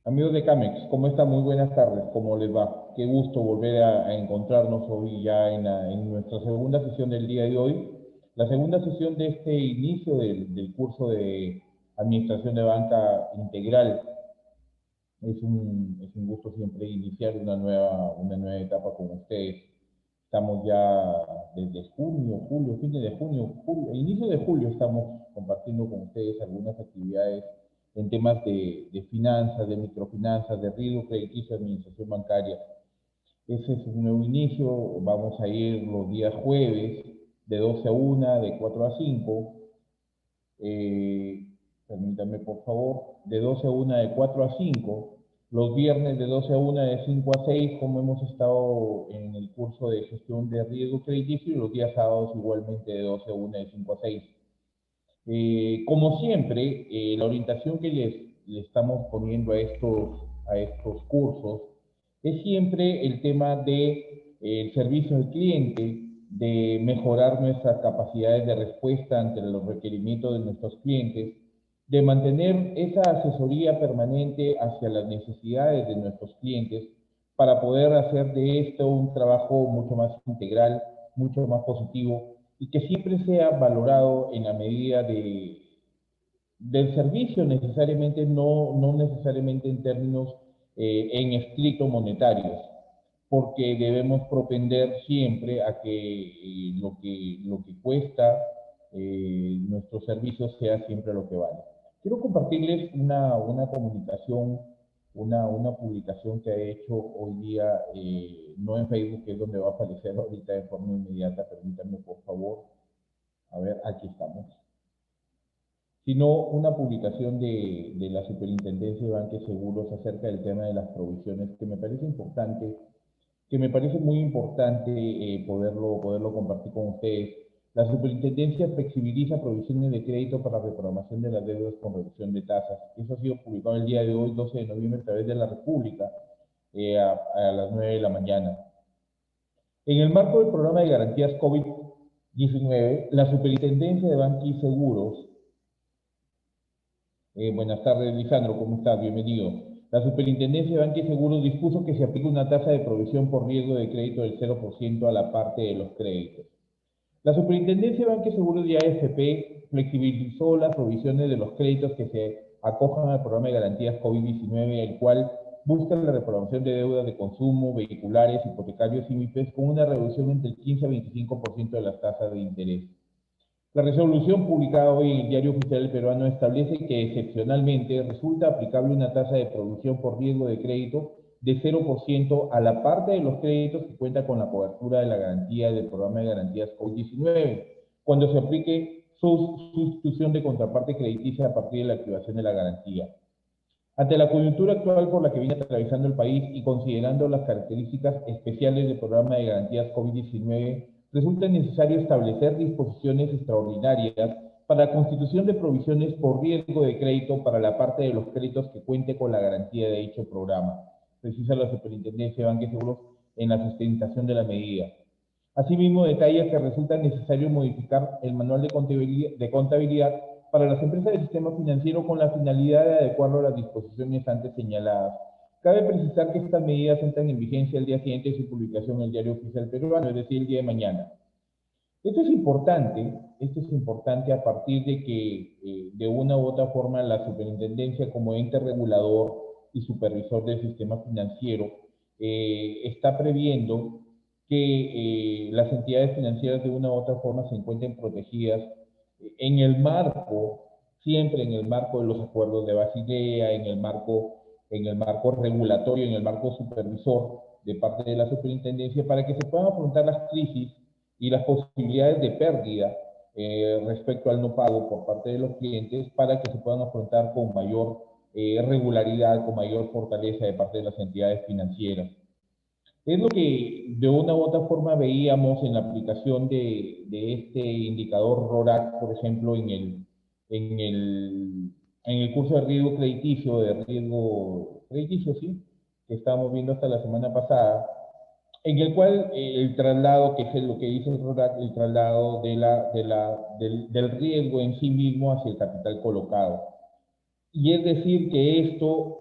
Amigos de Camex, ¿cómo están? Muy buenas tardes, ¿cómo les va? Qué gusto volver a encontrarnos hoy ya en nuestra segunda sesión del día de hoy. La segunda sesión de este inicio del curso de Administración de Banca Integral. Es un gusto siempre iniciar una nueva etapa con ustedes. Estamos ya desde junio, julio, fines de junio, inicio de julio estamos compartiendo con ustedes algunas actividades en temas de finanzas, de microfinanzas, de riesgo crediticio, administración bancaria. Ese es un nuevo inicio. Vamos a ir los días jueves de 12 a 1, de 4 a 5. eh, Permítanme por favor, de 12 a 1, de 4 a 5, los viernes de 12 a 1, de 5 a 6, como hemos estado en el curso de gestión de riesgo crediticio, y los días sábados igualmente de 12 a 1, de 5 a 6. Como siempre, la orientación que le estamos poniendo a estos cursos es siempre el tema de el servicio al cliente, de mejorar nuestras capacidades de respuesta ante los requerimientos de nuestros clientes, de mantener esa asesoría permanente hacia las necesidades de nuestros clientes para poder hacer de esto un trabajo mucho más integral, mucho más positivo y que siempre sea valorado en la medida del servicio, necesariamente, no necesariamente en términos en estricto monetarios, porque debemos propender siempre a que lo que cuesta nuestros servicios sea siempre lo que vale. Quiero compartirles una comunicación, una publicación que he hecho hoy día, no en Facebook, que es donde va a aparecer ahorita de forma inmediata. Permítanme, por favor. A ver, aquí estamos. Sino una publicación de la Superintendencia de Banca y Seguros acerca del tema de las provisiones, que me parece importante, que me parece muy importante poderlo compartir con ustedes. La Superintendencia flexibiliza provisiones de crédito para reprogramación de las deudas con reducción de tasas. Eso ha sido publicado el día de hoy, 12 de noviembre, a través de la República, a las 9 de la mañana. En el marco del programa de garantías COVID-19, la Superintendencia de Banca y Seguros. Buenas tardes, Lisandro, ¿cómo estás? Bienvenido. La Superintendencia de Banca y Seguros dispuso que se aplique una tasa de provisión por riesgo de crédito del 0% a la parte de los créditos. La Superintendencia de Banca y Seguros y AFP flexibilizó las provisiones de los créditos que se acojan al programa de garantías COVID-19, el cual busca la reprogramación de deudas de consumo, vehiculares, hipotecarios y MIPES con una reducción entre el 15 a 25% de las tasas de interés. La resolución publicada hoy en el Diario Oficial Peruano establece que excepcionalmente resulta aplicable una tasa de provisión por riesgo de crédito de 0% a la parte de los créditos que cuenta con la cobertura de la garantía del programa de garantías COVID-19, cuando se aplique su sustitución de contraparte crediticia a partir de la activación de la garantía. Ante la coyuntura actual por la que viene atravesando el país y considerando las características especiales del programa de garantías COVID-19, resulta necesario establecer disposiciones extraordinarias para la constitución de provisiones por riesgo de crédito para la parte de los créditos que cuente con la garantía de dicho programa, precisa la Superintendencia de Banca y Seguros en la sustentación de la medida. Asimismo, detalla que resulta necesario modificar el manual de contabilidad para las empresas del sistema financiero con la finalidad de adecuarlo a las disposiciones antes señaladas. Cabe precisar que estas medidas entran en vigencia el día siguiente de su publicación en el Diario Oficial Peruano, es decir, el día de mañana. Esto es importante a partir de que, de una u otra forma, la Superintendencia, como ente regulador y supervisor del sistema financiero, está previendo que las entidades financieras de una u otra forma se encuentren protegidas en el marco, siempre en el marco de los acuerdos de Basilea, en el marco regulatorio, en el marco supervisor de parte de la Superintendencia, para que se puedan afrontar las crisis y las posibilidades de pérdida respecto al no pago por parte de los clientes, para que se puedan afrontar con mayor regularidad, con mayor fortaleza de parte de las entidades financieras. Es lo que de una u otra forma veíamos en la aplicación de este indicador RORAC, por ejemplo, en el, en el curso de riesgo crediticio, sí, que estábamos viendo hasta la semana pasada, en el cual el traslado, que es lo que dice el RORAC, el traslado del riesgo en sí mismo hacia el capital colocado. Y es decir, que esto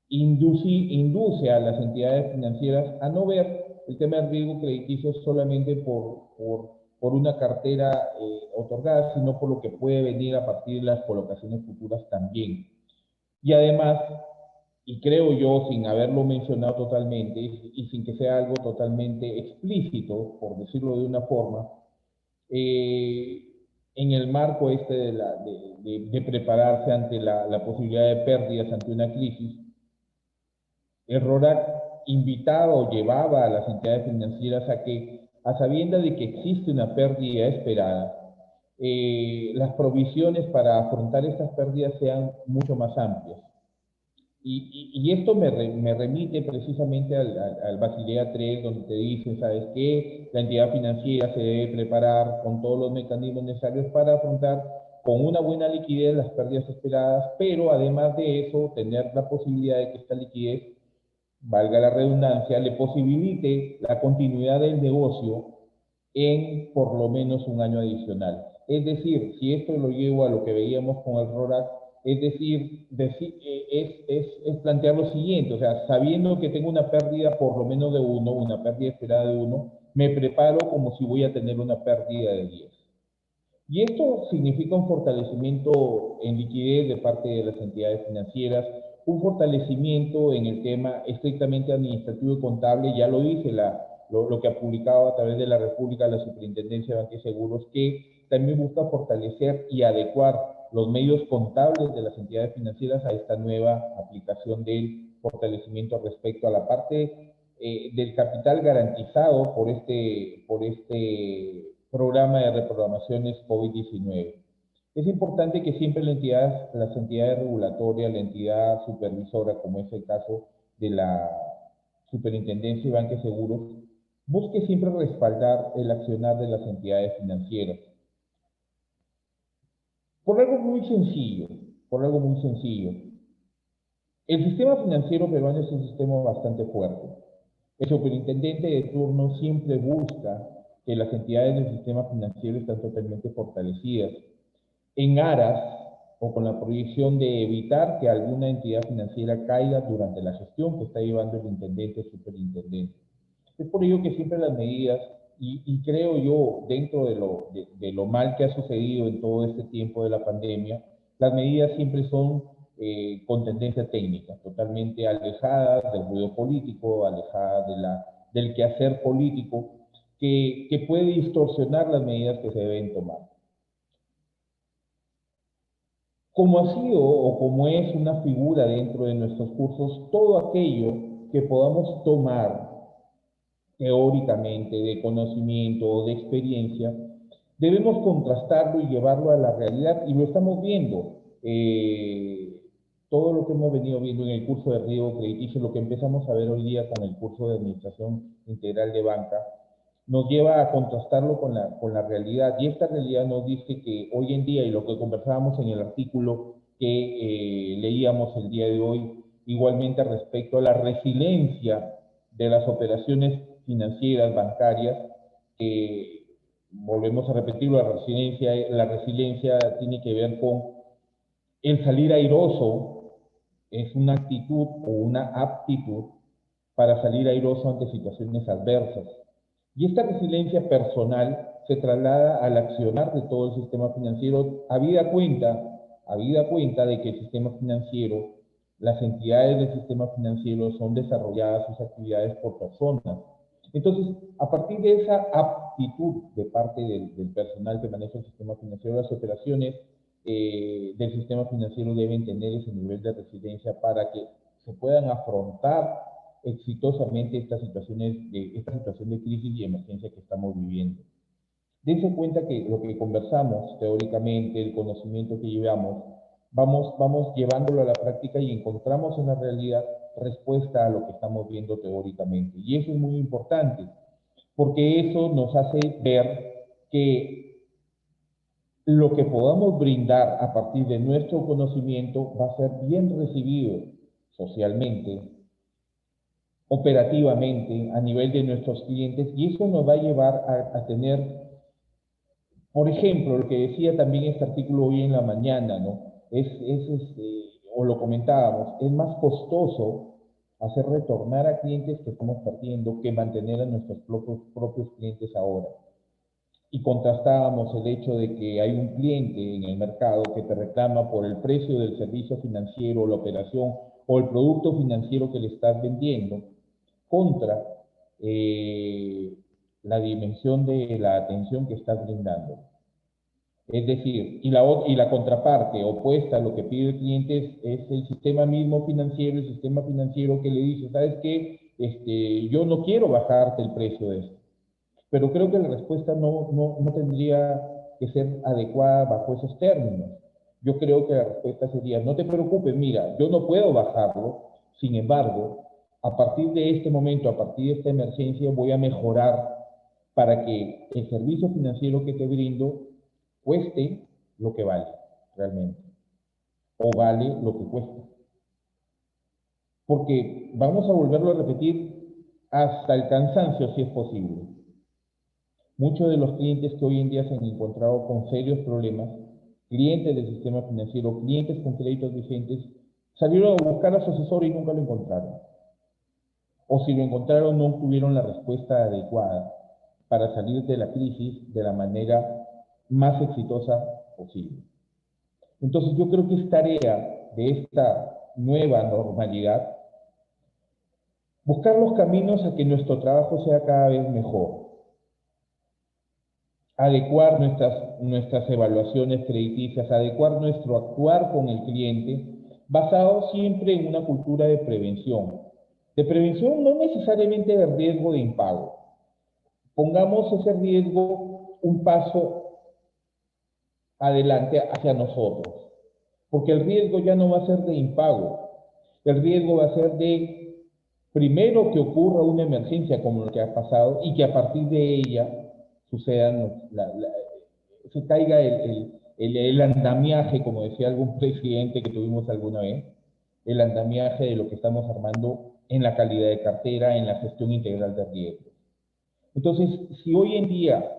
induce a las entidades financieras a no ver el tema del riesgo crediticio solamente por una cartera otorgada, sino por lo que puede venir a partir de las colocaciones futuras también. Y además, y creo yo, sin haberlo mencionado totalmente y sin que sea algo totalmente explícito, por decirlo de una forma, eh, en el marco este de prepararse ante la posibilidad de pérdidas ante una crisis, el RORAC invitaba o llevaba a las entidades financieras a que, a sabiendas de que existe una pérdida esperada, las provisiones para afrontar estas pérdidas sean mucho más amplias. Y esto me remite precisamente al Basilea 3, donde te dice, ¿sabes qué? La entidad financiera se debe preparar con todos los mecanismos necesarios para afrontar con una buena liquidez las pérdidas esperadas, pero además de eso, tener la posibilidad de que esta liquidez, valga la redundancia, le posibilite la continuidad del negocio en por lo menos un año adicional. Es decir, si esto lo llevo a lo que veíamos con el RORAC, es decir, es plantear lo siguiente, o sea, sabiendo que tengo una pérdida por lo menos de uno, una pérdida esperada de uno, me preparo como si voy a tener una pérdida de 10. Y esto significa un fortalecimiento en liquidez de parte de las entidades financieras, un fortalecimiento en el tema estrictamente administrativo y contable, ya lo dice lo que ha publicado a través de la República la Superintendencia de Bancos y Seguros, que también busca fortalecer y adecuar los medios contables de las entidades financieras a esta nueva aplicación del fortalecimiento respecto a la parte del capital garantizado por este programa de reprogramaciones COVID-19. Es importante que siempre las entidades regulatorias, la entidad supervisora, como es el caso de la Superintendencia de Bancos y Seguros, busque siempre respaldar el accionar de las entidades financieras. Por algo muy sencillo, por algo muy sencillo. El sistema financiero peruano es un sistema bastante fuerte. El superintendente de turno siempre busca que las entidades del sistema financiero estén totalmente fortalecidas en aras o con la proyección de evitar que alguna entidad financiera caiga durante la gestión que está llevando el intendente o superintendente. Es por ello que siempre las medidas, y creo yo, dentro de lo mal que ha sucedido en todo este tiempo de la pandemia, las medidas siempre son con tendencia técnica, totalmente alejadas del ruido político, alejadas del quehacer político, que puede distorsionar las medidas que se deben tomar. Como ha sido o como es una figura dentro de nuestros cursos, todo aquello que podamos tomar teóricamente, de conocimiento o de experiencia, debemos contrastarlo y llevarlo a la realidad, y lo estamos viendo. Todo lo que hemos venido viendo en el curso de riesgo crediticio, lo que empezamos a ver hoy día con el curso de administración integral de banca, nos lleva a contrastarlo con la realidad. Y esta realidad nos dice que hoy en día, y lo que conversábamos en el artículo que leíamos el día de hoy, igualmente respecto a la resiliencia de las operaciones financieras, bancarias, que volvemos a repetirlo, la resiliencia tiene que ver con el salir airoso, es una actitud o una aptitud para salir airoso ante situaciones adversas. Y esta resiliencia personal se traslada al accionar de todo el sistema financiero, habida cuenta de que el sistema financiero, las entidades del sistema financiero son desarrolladas sus actividades por personas. Entonces, a partir de esa aptitud de parte del personal que maneja el sistema financiero, las operaciones del sistema financiero deben tener ese nivel de resiliencia para que se puedan afrontar exitosamente esta situación de crisis y emergencia que estamos viviendo. Dense cuenta que lo que conversamos teóricamente, el conocimiento que llevamos, vamos llevándolo a la práctica y encontramos en la realidad respuesta a lo que estamos viendo teóricamente. Y eso es muy importante, porque eso nos hace ver que lo que podamos brindar a partir de nuestro conocimiento va a ser bien recibido socialmente, operativamente, a nivel de nuestros clientes, y eso nos va a llevar a tener, por ejemplo, lo que decía también este artículo hoy en la mañana, ¿no? o lo comentábamos, es más costoso hacer retornar a clientes que estamos perdiendo que mantener a nuestros propios clientes ahora. Y contrastábamos el hecho de que hay un cliente en el mercado que te reclama por el precio del servicio financiero, la operación o el producto financiero que le estás vendiendo, contra eh, la dimensión de la atención que estás brindando. Es decir, y la contraparte opuesta a lo que pide el cliente es el sistema mismo financiero, el sistema financiero que le dice, ¿sabes qué? Yo no quiero bajarte el precio de esto. Pero creo que la respuesta no tendría que ser adecuada bajo esos términos. Yo creo que la respuesta sería, no te preocupes, mira, yo no puedo bajarlo, sin embargo, a partir de este momento, a partir de esta emergencia, voy a mejorar para que el servicio financiero que te brindo cueste lo que vale realmente, o vale lo que cuesta. Porque vamos a volverlo a repetir hasta el cansancio si es posible. Muchos de los clientes que hoy en día se han encontrado con serios problemas, clientes del sistema financiero, clientes con créditos vigentes, salieron a buscar a su asesor y nunca lo encontraron. O si lo encontraron, no tuvieron la respuesta adecuada para salir de la crisis de la manera más exitosa posible. Entonces yo creo que es tarea de esta nueva normalidad buscar los caminos a que nuestro trabajo sea cada vez mejor, adecuar nuestras evaluaciones crediticias, adecuar nuestro actuar con el cliente, basado siempre en una cultura de prevención. De prevención no necesariamente de riesgo de impago. Pongamos ese riesgo un paso adelante hacia nosotros, porque el riesgo ya no va a ser de impago, el riesgo va a ser de, primero, que ocurra una emergencia como lo que ha pasado y que a partir de ella sucedan, se caiga el andamiaje, como decía algún presidente que tuvimos alguna vez, el andamiaje de lo que estamos armando en la calidad de cartera, en la gestión integral de riesgos. Entonces, si hoy en día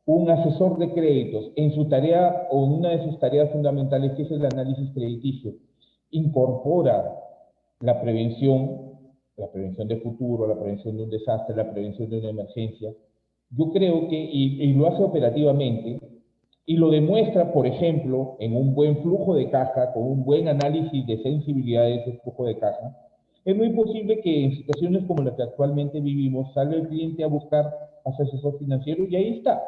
un asesor de créditos en su tarea o en una de sus tareas fundamentales, que es el análisis crediticio, incorpora la prevención de futuro, la prevención de un desastre, la prevención de una emergencia, yo creo que, y lo hace operativamente, y lo demuestra, por ejemplo, en un buen flujo de caja, con un buen análisis de sensibilidad de ese flujo de caja, es muy posible que en situaciones como la que actualmente vivimos, salga el cliente a buscar a su asesor financiero y ahí está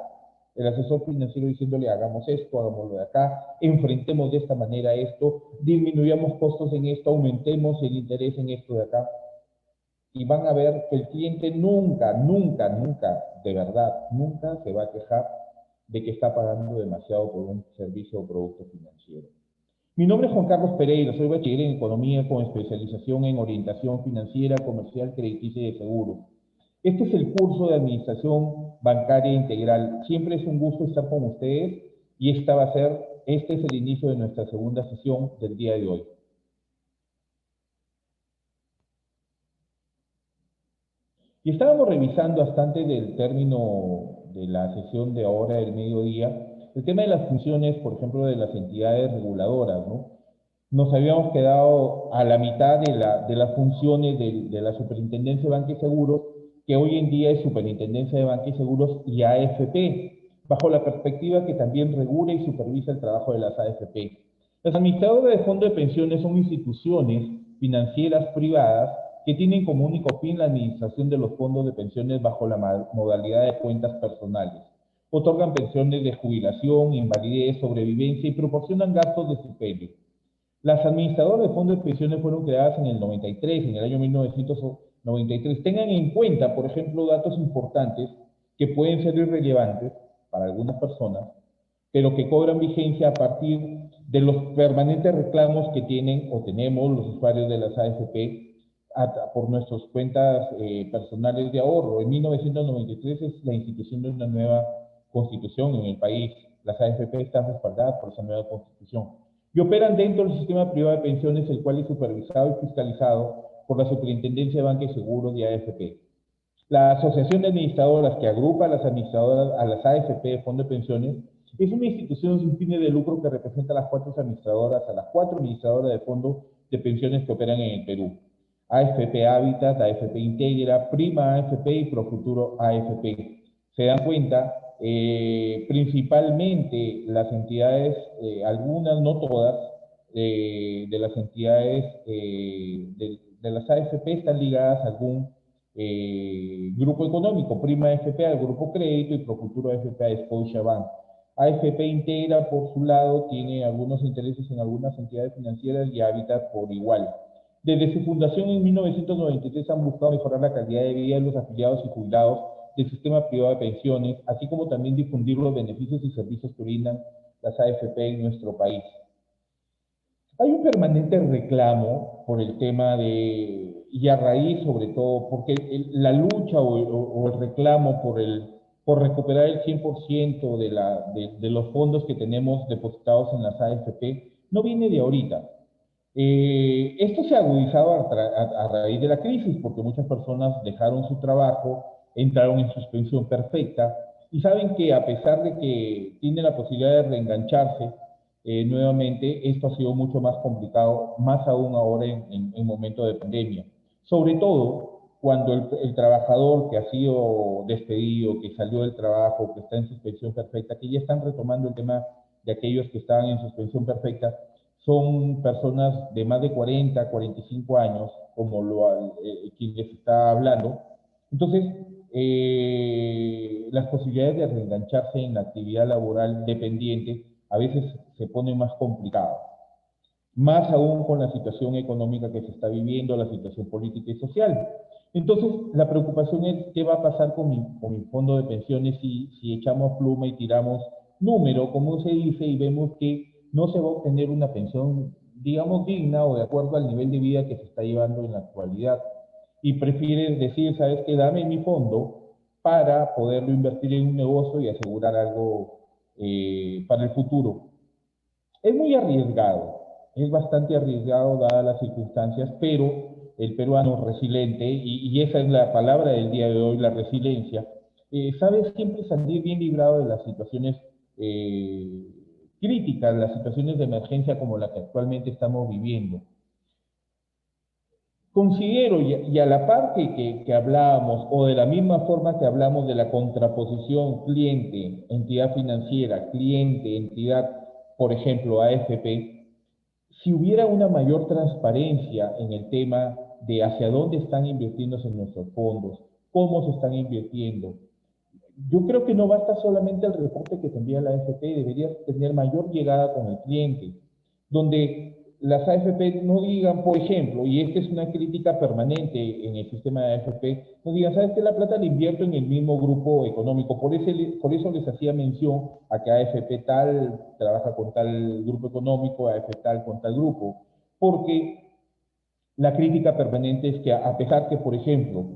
el asesor financiero diciéndole hagamos esto, hagámoslo de acá, enfrentemos de esta manera esto, disminuyamos costos en esto, aumentemos el interés en esto de acá. Y van a ver que el cliente nunca, nunca, nunca, de verdad, nunca se va a quejar de que está pagando demasiado por un servicio o producto financiero. Mi nombre es Juan Carlos Pereira, soy bachiller en Economía con especialización en Orientación Financiera, Comercial, Crediticia y de Seguros. Este es el curso de Administración Bancaria Integral. Siempre es un gusto estar con ustedes y este es el inicio de nuestra segunda sesión del día de hoy. Y estábamos revisando hasta antes del término de la sesión de ahora del mediodía el tema de las funciones, por ejemplo, de las entidades reguladoras, ¿no? Nos habíamos quedado a la mitad de las funciones de la Superintendencia de Banca y Seguros, que hoy en día es Superintendencia de Banca y Seguros y AFP, bajo la perspectiva que también regula y supervisa el trabajo de las AFP. Las administradoras de fondos de pensiones son instituciones financieras privadas que tienen como único fin la administración de los fondos de pensiones bajo la modalidad de cuentas personales. Otorgan pensiones de jubilación, invalidez, sobrevivencia y proporcionan gastos de stipendio. Las administradoras de fondos de pensiones fueron creadas en el 93, en el año 1993. Tengan en cuenta, por ejemplo, datos importantes que pueden ser irrelevantes para algunas personas, pero que cobran vigencia a partir de los permanentes reclamos que tienen o tenemos los usuarios de las AFP por nuestras cuentas personales de ahorro. En 1993 es la institución de una nueva constitución en el país. Las AFP están respaldadas por esa nueva constitución y operan dentro del sistema privado de pensiones, el cual es supervisado y fiscalizado por la Superintendencia de Banca y Seguros de AFP. La Asociación de Administradoras, que agrupa a las administradoras, a las AFP de Fondo de Pensiones, es una institución sin fines de lucro que representa a las cuatro administradoras de fondo de pensiones que operan en el Perú. AFP Habitat, AFP Integra, Prima AFP y Profuturo AFP. Se dan cuenta, principalmente las entidades, algunas, no todas, de las entidades de las AFP están ligadas a algún grupo económico, Prima AFP al Grupo Crédito y Profuturo AFP a Scotiabank. AFP Integra, por su lado, tiene algunos intereses en algunas entidades financieras y Habitat por igual. Desde su fundación en 1993 han buscado mejorar la calidad de vida de los afiliados y jubilados del sistema privado de pensiones, así como también difundir los beneficios y servicios que brindan las AFP en nuestro país. Hay un permanente reclamo por el tema de, y a raíz sobre todo, porque la lucha o el reclamo por recuperar el 100% de los fondos que tenemos depositados en las AFP no viene de ahorita. Esto se ha agudizado a raíz de la crisis, porque muchas personas dejaron su trabajo, entraron en suspensión perfecta y saben que a pesar de que tienen la posibilidad de reengancharse, nuevamente esto ha sido mucho más complicado, más aún ahora en momento de pandemia. Sobre todo cuando el trabajador que ha sido despedido, que salió del trabajo, que está en suspensión perfecta, que ya están retomando el tema de aquellos que estaban en suspensión perfecta, son personas de más de 40, 45 años, como quien les está hablando. Entonces, las posibilidades de reengancharse en la actividad laboral dependiente a veces se ponen más complicadas. Más aún con la situación económica que se está viviendo, la situación política y social. Entonces, la preocupación es qué va a pasar con mi fondo de pensiones si echamos pluma y tiramos número, como se dice, y vemos que no se va a obtener una pensión, digamos, digna o de acuerdo al nivel de vida que se está llevando en la actualidad. Y prefieres decir, ¿sabes qué? Dame mi fondo para poderlo invertir en un negocio y asegurar algo para el futuro. Es muy arriesgado, es bastante arriesgado dadas las circunstancias, pero el peruano resiliente, y esa es la palabra del día de hoy, la resiliencia, sabe siempre salir bien librado de las situaciones críticas, las situaciones de emergencia como la que actualmente estamos viviendo. Considero, y a la par que hablábamos, o de la misma forma que hablamos de la contraposición cliente-entidad financiera, cliente-entidad, por ejemplo, AFP, si hubiera una mayor transparencia en el tema de hacia dónde están invirtiéndose nuestros fondos, cómo se están invirtiendo, yo creo que no basta solamente el reporte que te envía la AFP, deberías tener mayor llegada con el cliente, donde las AFP no digan, por ejemplo, y esta es una crítica permanente en el sistema de AFP, no digan, ¿sabes qué? La plata la invierto en el mismo grupo económico, por eso les hacía mención a que AFP tal trabaja con tal grupo económico, AFP tal con tal grupo, porque la crítica permanente es que a pesar que, por ejemplo,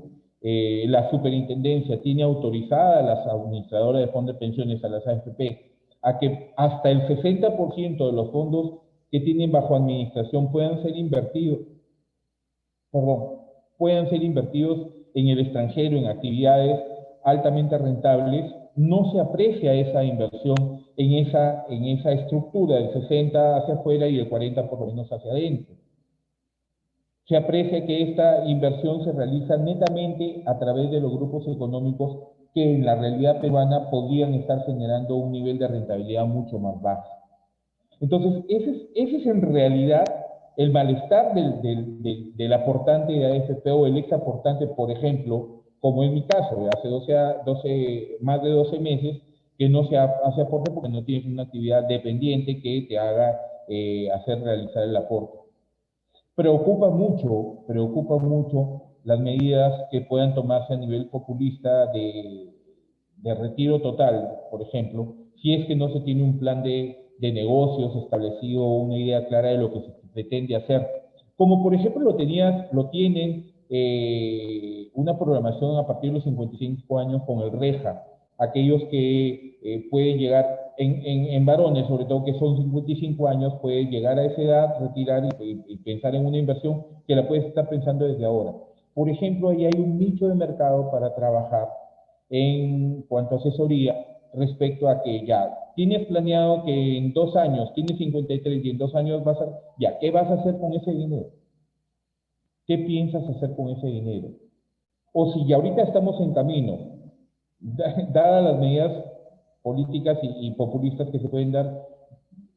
la superintendencia tiene autorizada a las administradoras de fondos de pensiones, a las AFP, a que hasta el 60% de los fondos que tienen bajo administración perdón, puedan ser invertidos en el extranjero, en actividades altamente rentables, no se aprecia esa inversión en esa estructura del 60 hacia afuera y el 40 por lo menos hacia adentro. Se aprecia que esta inversión se realiza netamente a través de los grupos económicos que en la realidad peruana podrían estar generando un nivel de rentabilidad mucho más bajo. Entonces, ese es en realidad el malestar del aportante de AFP o el ex aportante, por ejemplo, como en mi caso, de hace más de 12 meses, que no se hace aporte porque no tienes una actividad dependiente que te haga hacer realizar el aporte. Preocupa mucho las medidas que puedan tomarse a nivel populista de retiro total, por ejemplo, si es que no se tiene un plan de negocios establecido o una idea clara de lo que se pretende hacer. Como por ejemplo lo tienen una programación a partir de los 55 años con el REJA, aquellos que pueden llegar en varones, sobre todo que son 55 años, pueden llegar a esa edad, retirar y pensar en una inversión que la puedes estar pensando desde ahora. Por ejemplo, ahí hay un nicho de mercado para trabajar en cuanto a asesoría, respecto a que ya tienes planeado que en 2 años tienes 53 y en 2 años ya, ¿qué vas a hacer con ese dinero? ¿Qué piensas hacer con ese dinero? O si ya ahorita estamos en camino, dadas las medidas políticas y populistas que se pueden dar,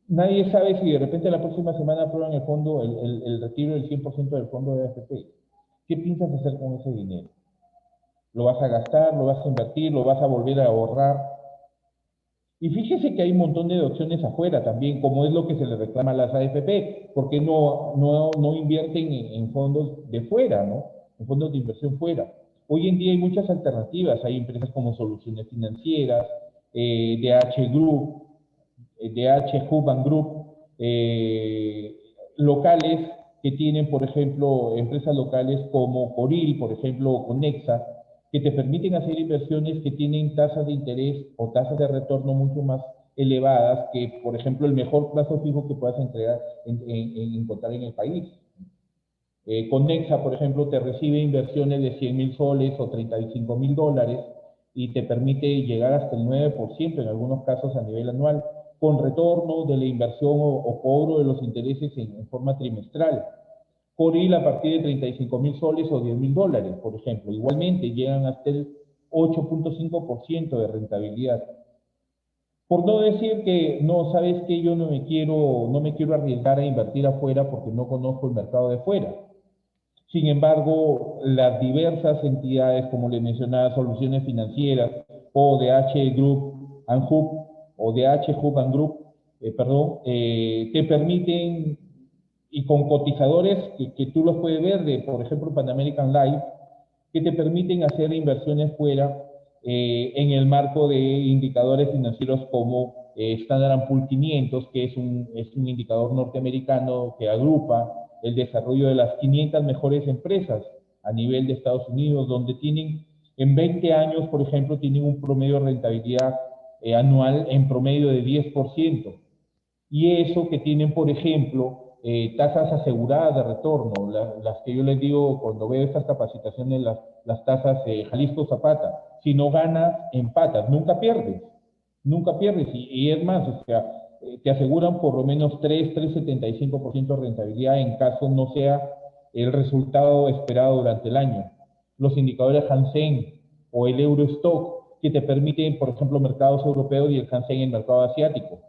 nadie sabe si de repente la próxima semana aprueban el fondo, el retiro del 100% del fondo de AFP. ¿Qué piensas hacer con ese dinero? ¿Lo vas a gastar? ¿Lo vas a invertir? ¿Lo vas a volver a ahorrar? Y fíjese que hay un montón de opciones afuera también, como es lo que se le reclama a las AFP, porque no invierten en fondos de fuera, ¿no? En fondos de inversión fuera. Hoy en día hay muchas alternativas, hay empresas como Soluciones Financieras, DH Group, DH Huban Group, locales que tienen, por ejemplo, empresas locales como Coril, por ejemplo, o Conexa, que te permiten hacer inversiones que tienen tasas de interés o tasas de retorno mucho más elevadas que, por ejemplo, el mejor plazo fijo que puedas encontrar en el país. Conexa, por ejemplo, te recibe inversiones de 100.000 soles o 35.000 dólares y te permite llegar hasta el 9% en algunos casos a nivel anual, con retorno de la inversión o cobro de los intereses en forma trimestral. Coril a partir de 35.000 soles o 10.000 dólares, por ejemplo. Igualmente llegan hasta el 8.5% de rentabilidad. Por no decir que, no, sabes que yo no me quiero arriesgar a invertir afuera porque no conozco el mercado de fuera. Sin embargo, las diversas entidades, como le mencionaba, Soluciones Financieras, o DH Group and Hub, o DH Hub and Group, te permiten, y con cotizadores que tú los puedes ver, por ejemplo, Pan American Life, que te permiten hacer inversiones fuera en el marco de indicadores financieros como Standard & Poor's 500, que es un indicador norteamericano que agrupa el desarrollo de las 500 mejores empresas a nivel de Estados Unidos, donde tienen en 20 años, por ejemplo, tienen un promedio de rentabilidad anual en promedio de 10%. Y eso que tienen, por ejemplo, tasas aseguradas de retorno, las que yo les digo cuando veo estas capacitaciones, las tasas Jalisco Zapata. Si no ganas, empatas, nunca pierdes, nunca pierdes. Y es más, o sea, te aseguran por lo menos 3,75% de rentabilidad en caso no sea el resultado esperado durante el año. Los indicadores Hansen o el Eurostock, que te permiten, por ejemplo, mercados europeos y el Hansen en el mercado asiático.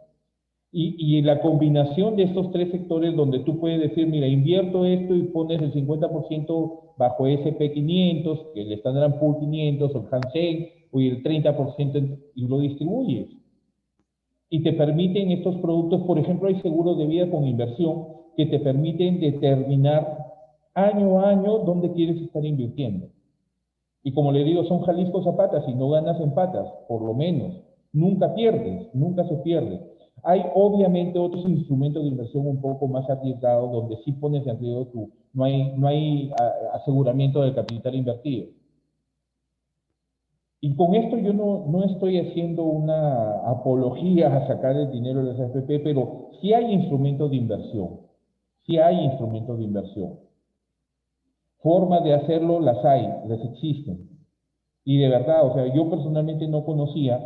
Y la combinación de estos tres sectores donde tú puedes decir, mira, invierto esto y pones el 50% bajo SP500, el Standard & Poor's 500 o el Hansen, o el 30% y lo distribuyes. Y te permiten estos productos, por ejemplo, hay seguros de vida con inversión que te permiten determinar año a año dónde quieres estar invirtiendo. Y como le digo, son Jalisco Zapata, si no ganas empatas, por lo menos. Nunca pierdes, nunca se pierde. Hay obviamente otros instrumentos de inversión un poco más arriesgados donde sí pones en riesgo no hay aseguramiento del capital invertido. Y con esto yo no estoy haciendo una apología a sacar el dinero de las AFP, pero sí hay instrumentos de inversión. Sí hay instrumentos de inversión. Formas de hacerlo las hay, las existen. Y de verdad, o sea, yo personalmente no conocía.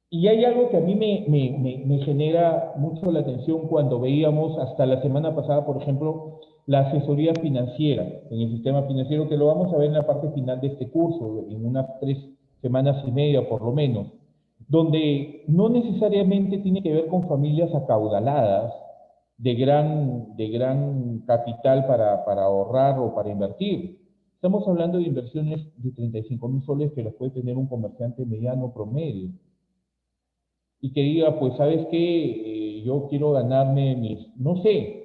Y hay algo que a mí me genera mucho la atención cuando veíamos hasta la semana pasada, por ejemplo, la asesoría financiera en el sistema financiero, que lo vamos a ver en la parte final de este curso, en unas 3 semanas y media por lo menos, donde no necesariamente tiene que ver con familias acaudaladas de gran capital para ahorrar o para invertir. Estamos hablando de inversiones de 35.000 soles que las puede tener un comerciante mediano promedio y que diga, pues, ¿sabes qué? Yo quiero ganarme no sé.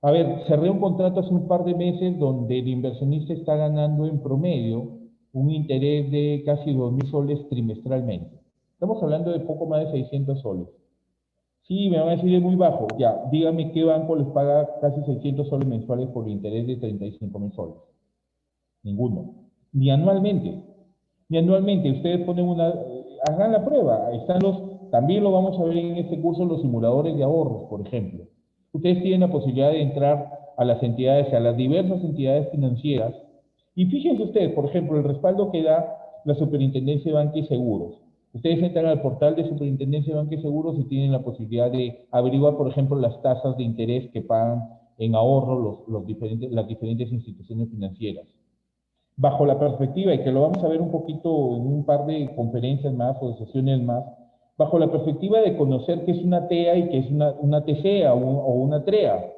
A ver, cerré un contrato hace un par de meses donde el inversionista está ganando en promedio un interés de casi 2.000 soles trimestralmente. Estamos hablando de poco más de 600 soles. Sí, me van a decir es muy bajo. Ya, dígame qué banco les paga casi 600 soles mensuales por el interés de 35.000 soles. Ninguno. Ni anualmente. Ni anualmente. Ustedes ponen hagan la prueba. También lo vamos a ver en este curso, los simuladores de ahorros, por ejemplo. Ustedes tienen la posibilidad de entrar a las entidades, a las diversas entidades financieras. Y fíjense ustedes, por ejemplo, el respaldo que da la Superintendencia de Banca y Seguros. Ustedes entran al portal de Superintendencia de Banca y Seguros y tienen la posibilidad de averiguar, por ejemplo, las tasas de interés que pagan en ahorro las diferentes instituciones financieras. Bajo la perspectiva, y que lo vamos a ver un poquito en un par de conferencias más o de sesiones más, bajo la perspectiva de conocer qué es una TEA y qué es una TCEA o una TREA.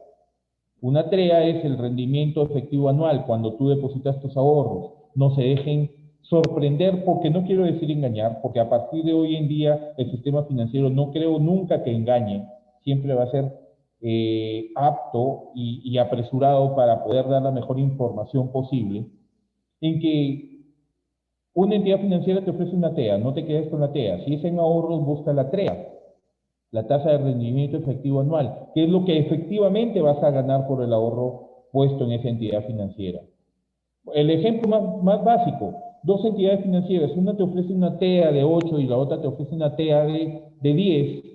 Una TREA es el rendimiento efectivo anual, cuando tú depositas tus ahorros. No se dejen sorprender, porque no quiero decir engañar, porque a partir de hoy en día el sistema financiero no creo nunca que engañe, siempre va a ser apto y apresurado para poder dar la mejor información posible, en que una entidad financiera te ofrece una TEA, no te quedes con la TEA. Si es en ahorros, busca la TREA, la tasa de rendimiento efectivo anual, que es lo que efectivamente vas a ganar por el ahorro puesto en esa entidad financiera. El ejemplo más básico, dos entidades financieras, una te ofrece una TEA de 8 y la otra te ofrece una TEA de 10,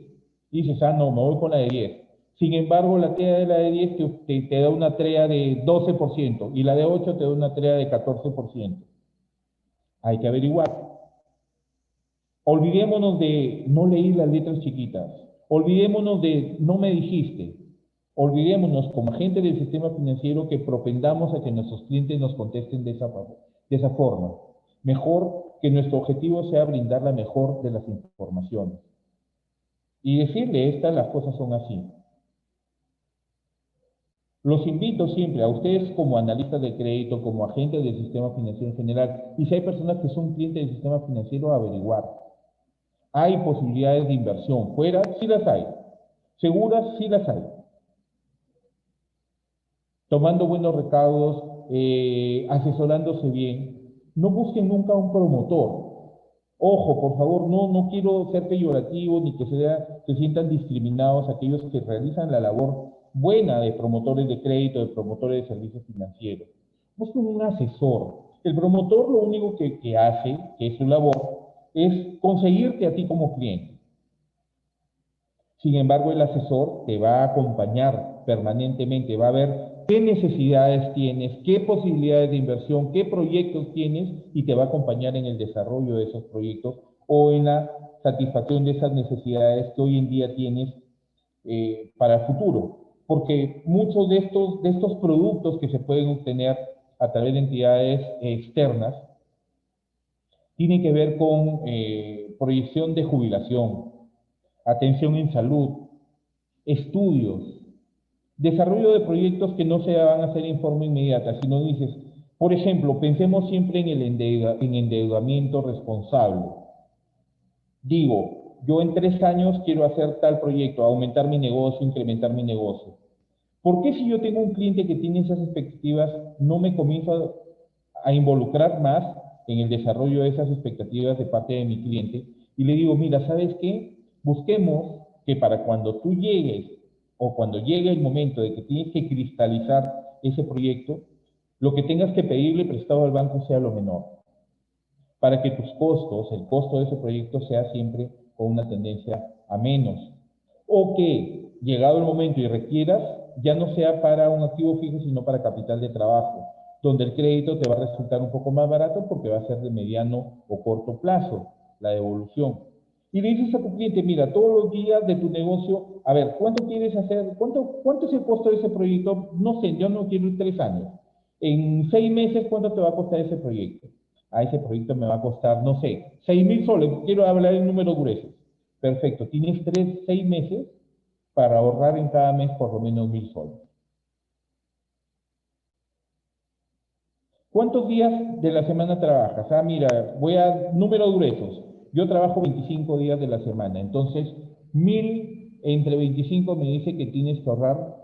y dices, ah, no, me voy con la de 10. Sin embargo, la TEA de la de 10 te da una TREA de 12% y la de 8 te da una TREA de 14%. Hay que averiguar. Olvidémonos de no leí las letras chiquitas. Olvidémonos de no me dijiste. Olvidémonos como agente del sistema financiero que propendamos a que nuestros clientes nos contesten de esa forma. Mejor que nuestro objetivo sea brindar la mejor de las informaciones. Y decirle, las cosas son así. Los invito siempre a ustedes como analistas de crédito, como agentes del sistema financiero en general, y si hay personas que son clientes del sistema financiero, a averiguar. ¿Hay posibilidades de inversión fuera? Sí las hay. ¿Seguras? Sí las hay. Tomando buenos recaudos, asesorándose bien. No busquen nunca un promotor. Ojo, por favor, no quiero ser peyorativo ni que se sientan discriminados aquellos que realizan la labor buena de promotores de crédito, de promotores de servicios financieros. Busquen un asesor. El promotor lo único que hace, que es su labor, es conseguirte a ti como cliente. Sin embargo, el asesor te va a acompañar permanentemente, va a ver qué necesidades tienes, qué posibilidades de inversión, qué proyectos tienes y te va a acompañar en el desarrollo de esos proyectos o en la satisfacción de esas necesidades que hoy en día tienes para el futuro. Porque muchos de estos productos que se pueden obtener a través de entidades externas tienen que ver con proyección de jubilación, atención en salud, estudios, desarrollo de proyectos que no se van a hacer en forma inmediata, sino dices, por ejemplo, pensemos siempre en el endeudamiento responsable. Digo, yo en 3 años quiero hacer tal proyecto, aumentar mi negocio, incrementar mi negocio. ¿Por qué si yo tengo un cliente que tiene esas expectativas, no me comienzo a involucrar más en el desarrollo de esas expectativas de parte de mi cliente? Y le digo, mira, ¿sabes qué? Busquemos que para cuando tú llegues o cuando llegue el momento de que tienes que cristalizar ese proyecto, lo que tengas que pedirle prestado al banco sea lo menor, para que tus costos, el costo de ese proyecto sea siempre con una tendencia a menos. O que, llegado el momento y requieras, ya no sea para un activo fijo, sino para capital de trabajo, donde el crédito te va a resultar un poco más barato porque va a ser de mediano o corto plazo la devolución. Y le dices a tu cliente, mira, todos los días de tu negocio, a ver, ¿cuánto quieres hacer? ¿Cuánto es el costo de ese proyecto? No sé, yo no quiero ir 3 años. En 6 meses, ¿cuánto te va a costar ese proyecto? A ese proyecto me va a costar, no sé, 6.000 soles. Quiero hablar en números gruesos. Perfecto, tienes 6 meses para ahorrar en cada mes por lo menos 1.000 soles. ¿Cuántos días de la semana trabajas? Ah, mira, voy a números gruesos. Yo trabajo 25 días de la semana, entonces 1.000 entre 25 me dice que tienes que ahorrar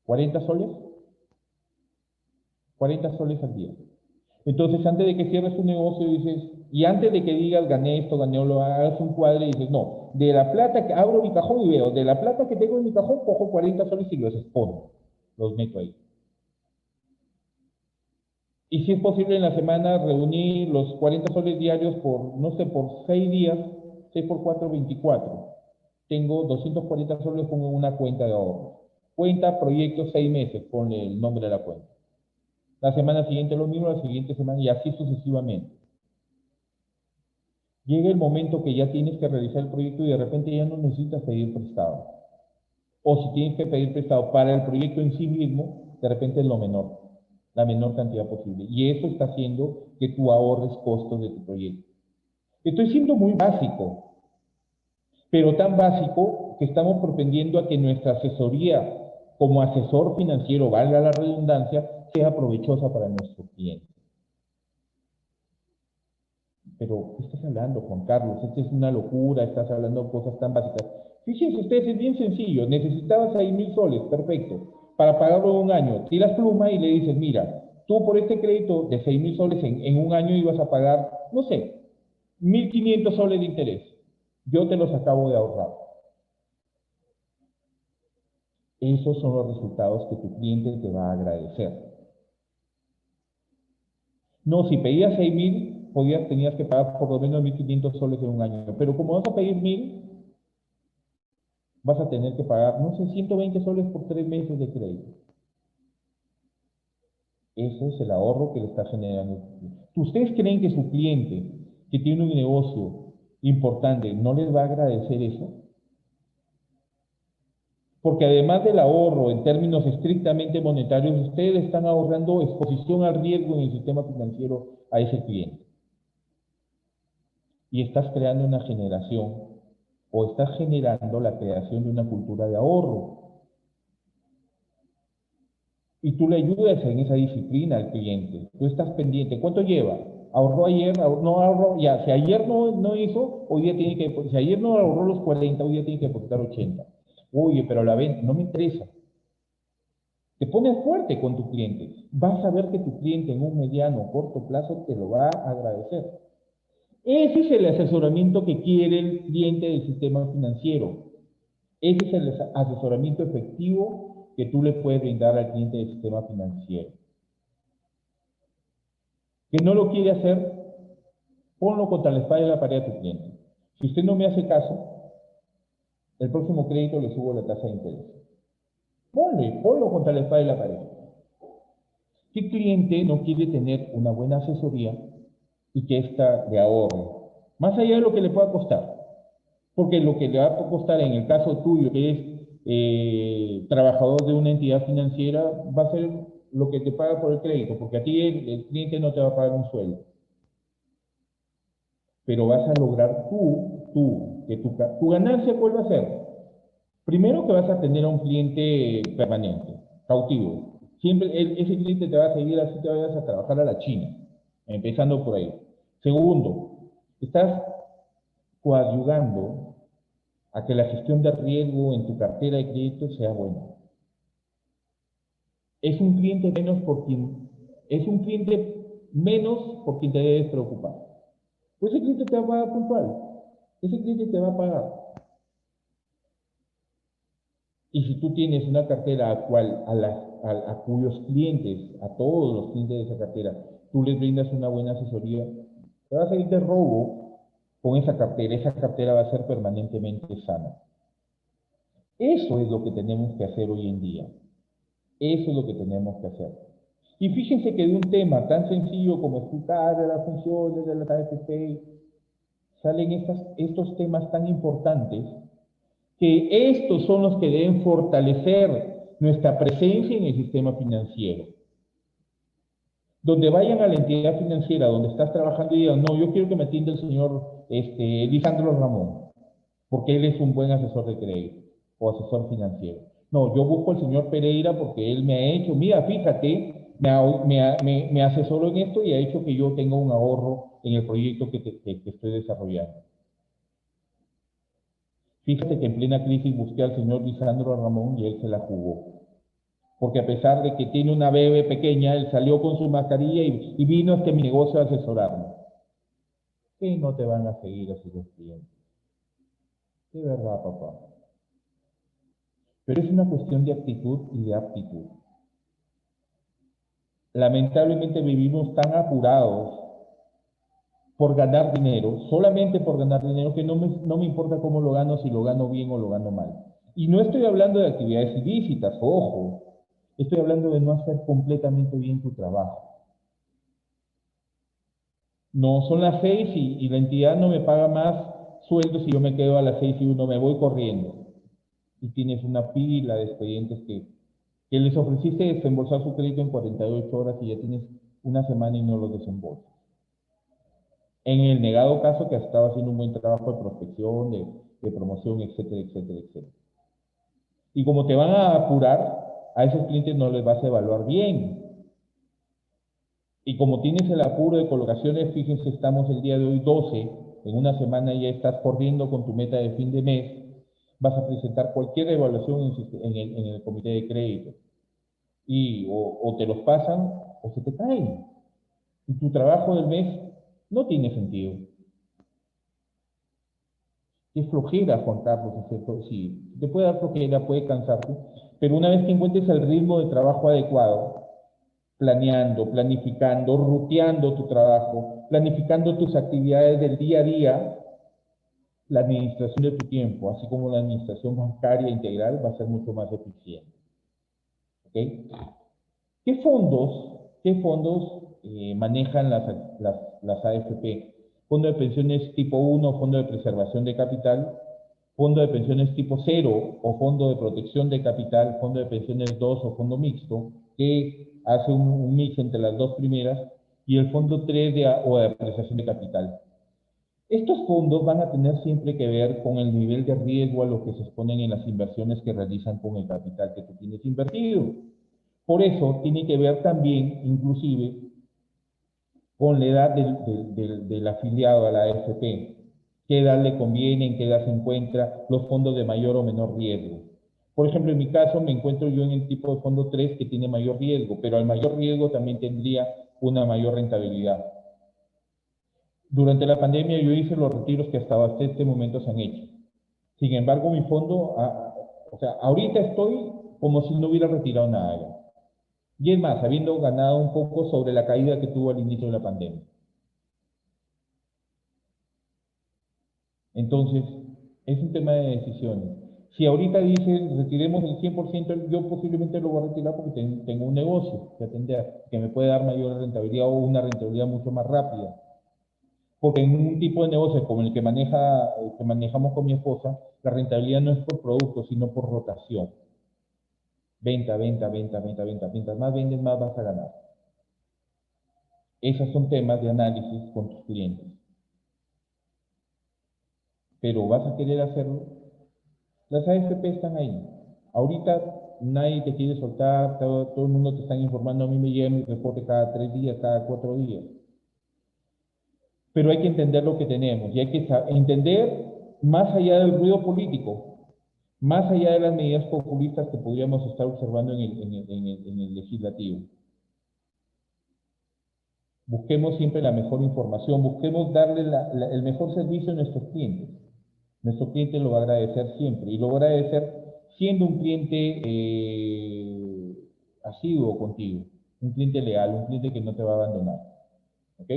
40 soles, 40 soles al día. Entonces, antes de que cierres tu negocio, dices, y antes de que digas, gané esto, gané lo, hagas un cuadro y dices, no, de la plata que abro mi cajón y veo, de la plata que tengo en mi cajón, cojo 40 soles y los expongo, los meto ahí. Y si es posible en la semana reunir los 40 soles diarios por, no sé, por 6 días, 6 por 4, 24. Tengo 240 soles, pongo en una cuenta de ahorro. Cuenta, proyecto, 6 meses, ponle el nombre de la cuenta. La semana siguiente lo mismo, la siguiente semana y así sucesivamente. Llega el momento que ya tienes que realizar el proyecto y de repente ya no necesitas pedir prestado. O si tienes que pedir prestado para el proyecto en sí mismo, de repente es lo menor, la menor cantidad posible. Y eso está haciendo que tú ahorres costos de tu proyecto. Estoy siendo muy básico, pero tan básico que estamos propendiendo a que nuestra asesoría como asesor financiero, valga la redundancia, sea provechosa para nuestros clientes. Pero, ¿qué estás hablando, Juan Carlos? Esta es una locura, estás hablando de cosas tan básicas. Fíjense ustedes, es bien sencillo. Necesitabas 6.000 soles, perfecto, para pagarlo en un año. Tiras pluma y le dices, mira, tú por este crédito de 6.000 soles en un año ibas a pagar, no sé, 1.500 soles de interés. Yo te los acabo de ahorrar. Esos son los resultados que tu cliente te va a agradecer. No, si pedías 6.000, tenías que pagar por lo menos 1.500 soles en un año. Pero como vas a pedir 1.000, vas a tener que pagar, no sé, 120 soles por 3 meses de crédito. Ese es el ahorro que le está generando. ¿Ustedes creen que su cliente, que tiene un negocio importante, no les va a agradecer eso? Porque además del ahorro en términos estrictamente monetarios, ustedes están ahorrando exposición al riesgo en el sistema financiero a ese cliente. Y estás creando una generación o estás generando la creación de una cultura de ahorro. Y tú le ayudas en esa disciplina al cliente. Tú estás pendiente. ¿Cuánto lleva? ¿Ahorró ayer? ¿No ahorró? Ya, si ayer no hizo, hoy día tiene que, si ayer no ahorró los 40, hoy día tiene que depositar 80. Oye, pero la venta no me interesa. Te pones fuerte con tu cliente. Vas a ver que tu cliente en un mediano o corto plazo te lo va a agradecer. Ese es el asesoramiento que quiere el cliente del sistema financiero. Ese es el asesoramiento efectivo que tú le puedes brindar al cliente del sistema financiero. Que no lo quiere hacer, ponlo contra la espalda y la pared a tu cliente. Si usted no me hace caso, el próximo crédito le subo la tasa de interés. Ponlo contra la espalda y la pared. ¿Qué cliente no quiere tener una buena asesoría y que ésta le ahorre? Más allá de lo que le pueda costar. Porque lo que le va a costar en el caso tuyo, que es trabajador de una entidad financiera, va a ser lo que te paga por el crédito, porque a ti el cliente no te va a pagar un sueldo. Pero vas a lograr que tu ganancia, ¿cuál va a ser? Primero que vas a tener a un cliente permanente, cautivo. Siempre ese cliente te va a seguir así te vayas a trabajar a la China, empezando por ahí. Segundo, estás coadyuvando a que la gestión de riesgo en tu cartera de crédito sea buena. Es un cliente menos por quien te debes preocupar. Pues ese cliente te va a pagar puntual. Ese cliente te va a pagar. Y si tú tienes una cartera a cuyos clientes, a todos los clientes de esa cartera, tú les brindas una buena asesoría, te va a salir de robo con esa cartera va a ser permanentemente sana. Eso es lo que tenemos que hacer hoy en día. Eso es lo que tenemos que hacer. Y fíjense que de un tema tan sencillo como explicar las funciones de la AFP, salen estos temas tan importantes que estos son los que deben fortalecer nuestra presencia en el sistema financiero. Donde vayan a la entidad financiera donde estás trabajando y digan, no, yo quiero que me atienda el señor Lisandro Ramón, porque él es un buen asesor de crédito o asesor financiero. No, yo busco al señor Pereira porque él me ha hecho, mira, fíjate, me asesoró en esto y ha hecho que yo tenga un ahorro en el proyecto que estoy desarrollando. Fíjate que en plena crisis busqué al señor Lisandro Ramón y él se la jugó. Porque a pesar de que tiene una bebé pequeña, él salió con su mascarilla y vino a mi negocio a asesorarme. ¿Qué no te van a seguir así los clientes? De verdad, papá. Pero es una cuestión de actitud y de aptitud. Lamentablemente vivimos tan apurados por ganar dinero, solamente por ganar dinero, que no me importa cómo lo gano, si lo gano bien o lo gano mal. Y no estoy hablando de actividades ilícitas, ojo. Estoy hablando de no hacer completamente bien tu trabajo. No, son las 6 y la entidad no me paga más sueldo si yo me quedo a las 6 y uno me voy corriendo. Y tienes una pila de expedientes que les ofreciste desembolsar su crédito en 48 horas y ya tienes una semana y no los desembolsas. En el negado caso que has estado haciendo un buen trabajo de prospección, de promoción, etcétera, etcétera, etcétera. Y como te van a apurar, a esos clientes no les vas a evaluar bien. Y como tienes el apuro de colocaciones, fíjense, estamos el día de hoy 12, en una semana ya estás corriendo con tu meta de fin de mes, vas a presentar cualquier evaluación en el comité de crédito. Y o te los pasan o se te caen. Y tu trabajo del mes no tiene sentido. Es flojera, Juan Carlos, ¿cierto? Sí, te puede dar flojera, puede cansarte, pero una vez que encuentres el ritmo de trabajo adecuado, planeando, planificando, ruteando tu trabajo, planificando tus actividades del día a día, la administración de tu tiempo, así como la administración bancaria integral, va a ser mucho más eficiente. ¿Okay? ¿Qué fondos manejan las AFP? Fondo de pensiones tipo 1, fondo de preservación de capital, fondo de pensiones tipo 0 o fondo de protección de capital, fondo de pensiones 2 o fondo mixto, que hace un mix entre las dos primeras, y el fondo 3 o de apreciación de capital. Estos fondos van a tener siempre que ver con el nivel de riesgo a lo que se exponen en las inversiones que realizan con el capital que tú tienes invertido. Por eso tiene que ver también, inclusive, con la edad del afiliado a la AFP. ¿Qué edad le conviene? ¿En qué edad se encuentra? Los fondos de mayor o menor riesgo. Por ejemplo, en mi caso me encuentro yo en el tipo de fondo 3 que tiene mayor riesgo, pero al mayor riesgo también tendría una mayor rentabilidad. Durante la pandemia yo hice los retiros que hasta este momento se han hecho. Sin embargo, mi fondo, o sea, ahorita estoy como si no hubiera retirado nada. Y es más, habiendo ganado un poco sobre la caída que tuvo al inicio de la pandemia. Entonces, es un tema de decisiones. Si ahorita dicen retiremos el 100%, yo posiblemente lo voy a retirar porque tengo un negocio que atender, que me puede dar mayor rentabilidad o una rentabilidad mucho más rápida. Porque en un tipo de negocio como el que manejamos con mi esposa, la rentabilidad no es por producto, sino por rotación. Venta, venta, venta, venta, venta. Mientras más vendes, más vas a ganar. Esos son temas de análisis con tus clientes. Pero vas a querer hacerlo. Las AFP están ahí. Ahorita nadie te quiere soltar, todo el mundo te está informando. A mí me llega mi reporte cada 3 días, cada 4 días. Pero hay que entender lo que tenemos y hay que entender más allá del ruido político, más allá de las medidas populistas que podríamos estar observando en el legislativo. Busquemos siempre la mejor información, busquemos darle el mejor servicio a nuestros clientes. Nuestro cliente lo va a agradecer siempre y lo va a agradecer siendo un cliente asiduo contigo, un cliente leal, un cliente que no te va a abandonar. ¿Ok?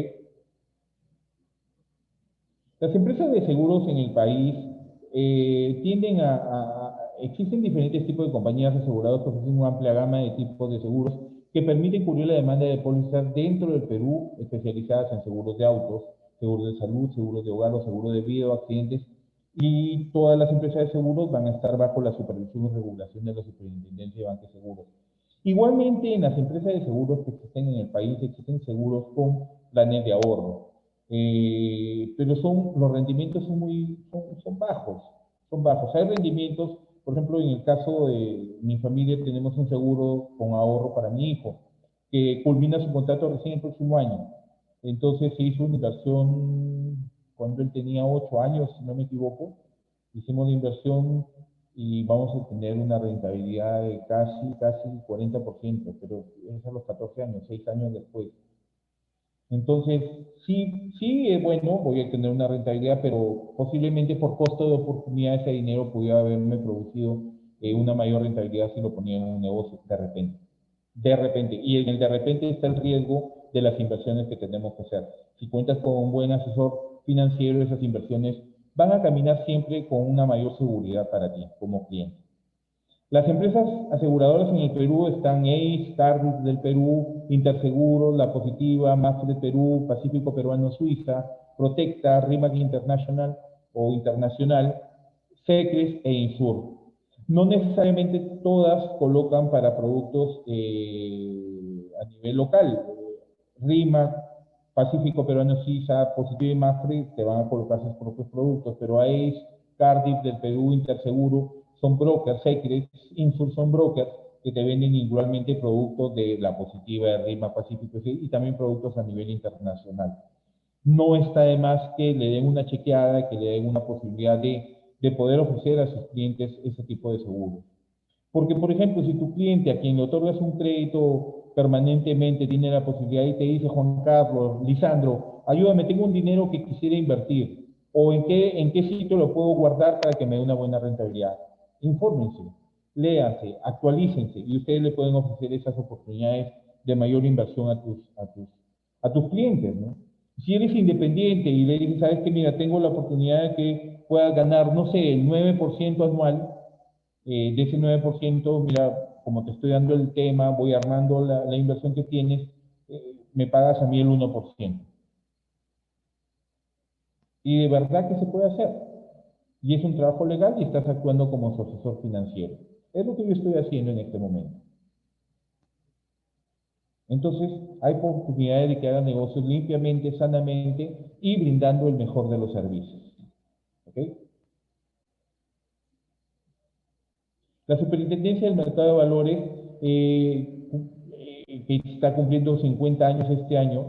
Las empresas de seguros en el país tienden existen diferentes tipos de compañías aseguradoras que ofrecen una amplia gama de tipos de seguros que permiten cubrir la demanda de pólizas dentro del Perú, especializadas en seguros de autos, seguros de salud, seguros de hogar o seguros de vida o accidentes, y todas las empresas de seguros van a estar bajo la supervisión y regulación de la Superintendencia de Banca y Seguros. Igualmente, en las empresas de seguros que existen en el país existen seguros con planes de ahorro, pero los rendimientos son bajos, son bajos. Hay rendimientos, por ejemplo, en el caso de mi familia tenemos un seguro con ahorro para mi hijo, que culmina su contrato recién el próximo año. Entonces se hizo una inversión cuando él tenía 8 años, si no me equivoco. Hicimos la inversión y vamos a tener una rentabilidad de casi 40%, pero es a los 14 años, 6 años después. Entonces, sí es bueno, voy a tener una rentabilidad, pero posiblemente por costo de oportunidad ese dinero pudiera haberme producido una mayor rentabilidad si lo ponía en un negocio de repente. De repente. Y en el de repente está el riesgo de las inversiones que tenemos que hacer. Si cuentas con un buen asesor financiero, esas inversiones van a caminar siempre con una mayor seguridad para ti como cliente. Las empresas aseguradoras en el Perú están ACE, Cardif del Perú, Interseguros, La Positiva, Mafre Perú, Pacífico Peruano Suiza, Protecta, RIMAC International o Internacional, SECRES e Insur. No necesariamente todas colocan para productos a nivel local. RIMAC, Pacífico Peruano Suiza, Positiva y Mafre te van a colocar sus propios productos, pero ACE, Cardif del Perú, Interseguro, son brokers, Secrets, Insur son brokers que te venden igualmente productos de La Positiva, de RIMAC, Pacífico y también productos a nivel internacional. No está de más que le den una chequeada, que le den una posibilidad de poder ofrecer a sus clientes ese tipo de seguros. Porque, por ejemplo, si tu cliente a quien le otorgas un crédito permanentemente tiene la posibilidad y te dice, Juan Carlos, Lisandro, ayúdame, tengo un dinero que quisiera invertir, o en qué sitio lo puedo guardar para que me dé una buena rentabilidad. Infórmense, léanse, actualícense y ustedes le pueden ofrecer esas oportunidades de mayor inversión a tus clientes, ¿no? Si eres independiente y le dices, sabes que mira, tengo la oportunidad de que puedas ganar, no sé, el 9% anual, de ese 9%, mira, como te estoy dando el tema, voy armando la inversión que tienes, me pagas a mí el 1%. Y de verdad que se puede hacer. Y es un trabajo legal y estás actuando como su asesor financiero. Es lo que yo estoy haciendo en este momento. Entonces, hay oportunidades de que hagan negocios limpiamente, sanamente y brindando el mejor de los servicios. ¿Ok? La Superintendencia del Mercado de Valores, que está cumpliendo 50 años este año,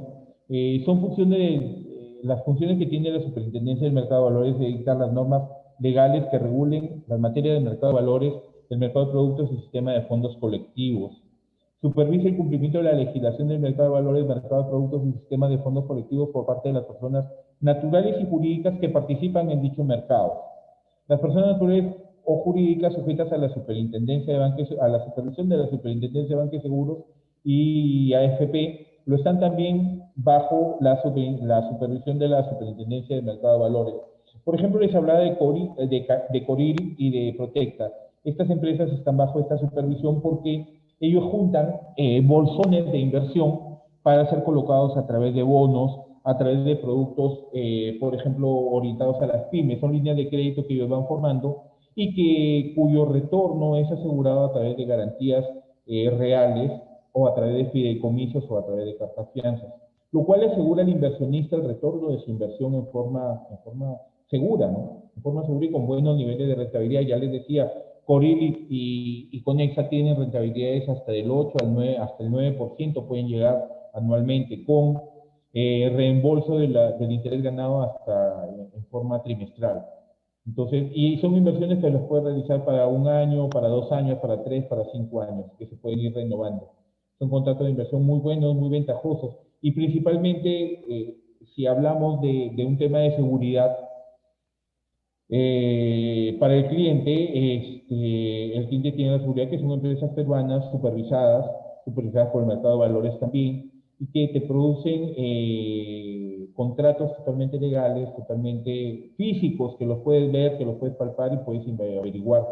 son funciones las funciones que tiene la Superintendencia del Mercado de Valores de dictar las normas legales que regulen las materias del mercado de valores, el mercado de productos y el sistema de fondos colectivos. Supervisa el cumplimiento de la legislación del mercado de valores, mercado de productos y sistema de fondos colectivos por parte de las personas naturales y jurídicas que participan en dicho mercado. Las personas naturales o jurídicas sujetas a la superintendencia de banques, a la supervisión de la superintendencia de banques y seguros y AFP, lo están también bajo la supervisión de la superintendencia de mercado de valores. Por ejemplo, les hablaba de Coril y de Protecta. Estas empresas están bajo esta supervisión porque ellos juntan bolsones de inversión para ser colocados a través de bonos, a través de productos, por ejemplo, orientados a las pymes. Son líneas de crédito que ellos van formando y cuyo retorno es asegurado a través de garantías reales o a través de fideicomisos o a través de cartas fianzas, lo cual asegura al inversionista el retorno de su inversión en forma segura, ¿no? En forma segura y con buenos niveles de rentabilidad. Ya les decía, Coril y Conexa tienen rentabilidades hasta del 8 al 9, hasta el 9% pueden llegar anualmente con reembolso del interés ganado hasta en forma trimestral. Entonces, y son inversiones que las puedes realizar para un año, para 2 años, para 3, para 5 años, que se pueden ir renovando. Son contratos de inversión muy buenos, muy ventajosos. Y principalmente, si hablamos de un tema de seguridad, para el cliente tiene la seguridad que son empresas peruanas supervisadas por el mercado de valores también, y que te producen contratos totalmente legales, totalmente físicos, que los puedes ver, que los puedes palpar y puedes averiguar.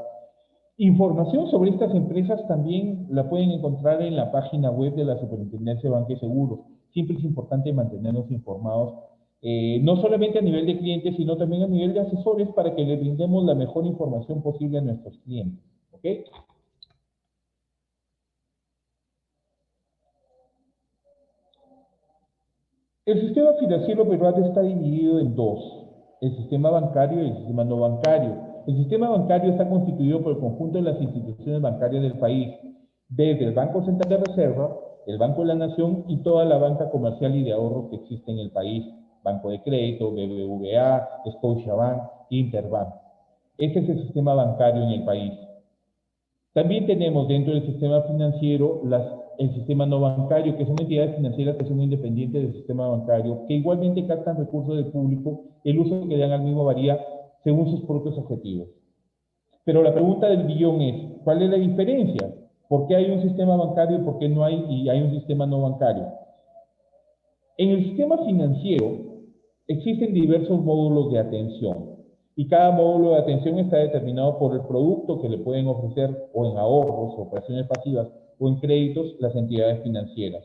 Información sobre estas empresas también la pueden encontrar en la página web de la Superintendencia de Banca y Seguros. Siempre es importante mantenernos informados, no solamente a nivel de clientes, sino también a nivel de asesores para que les brindemos la mejor información posible a nuestros clientes. ¿Ok? El sistema financiero peruano está dividido en dos, el sistema bancario y el sistema no bancario. El sistema bancario está constituido por el conjunto de las instituciones bancarias del país, desde el Banco Central de Reserva, el Banco de la Nación y toda la banca comercial y de ahorro que existe en el país, Banco de Crédito, BBVA, Scotiabank, Interbank. Ese es el sistema bancario en el país. También tenemos dentro del sistema financiero el sistema no bancario, que son entidades financieras que son independientes del sistema bancario, que igualmente captan recursos del público, el uso que dan al mismo varía según sus propios objetivos. Pero la pregunta del billón es, ¿cuál es la diferencia? ¿Por qué hay un sistema bancario y por qué no hay, y hay un sistema no bancario? En el sistema financiero existen diversos módulos de atención. y cada módulo de atención está determinado por el producto que le pueden ofrecer o en ahorros, operaciones pasivas o en créditos las entidades financieras.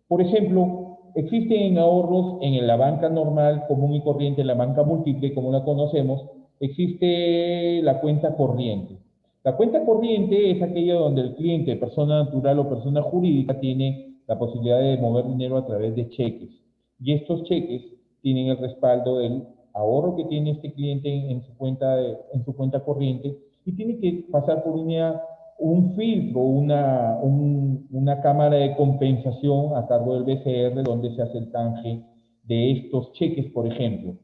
Por ejemplo, existen ahorros en la banca normal, común y corriente, la banca múltiple, como la conocemos, existe la cuenta corriente. La cuenta corriente es aquella donde el cliente, persona natural o persona jurídica, tiene la posibilidad de mover dinero a través de cheques. Y estos cheques tienen el respaldo del ahorro que tiene este cliente en su cuenta corriente y tiene que pasar por un filtro, una cámara de compensación a cargo del BCR donde se hace el canje de estos cheques, por ejemplo.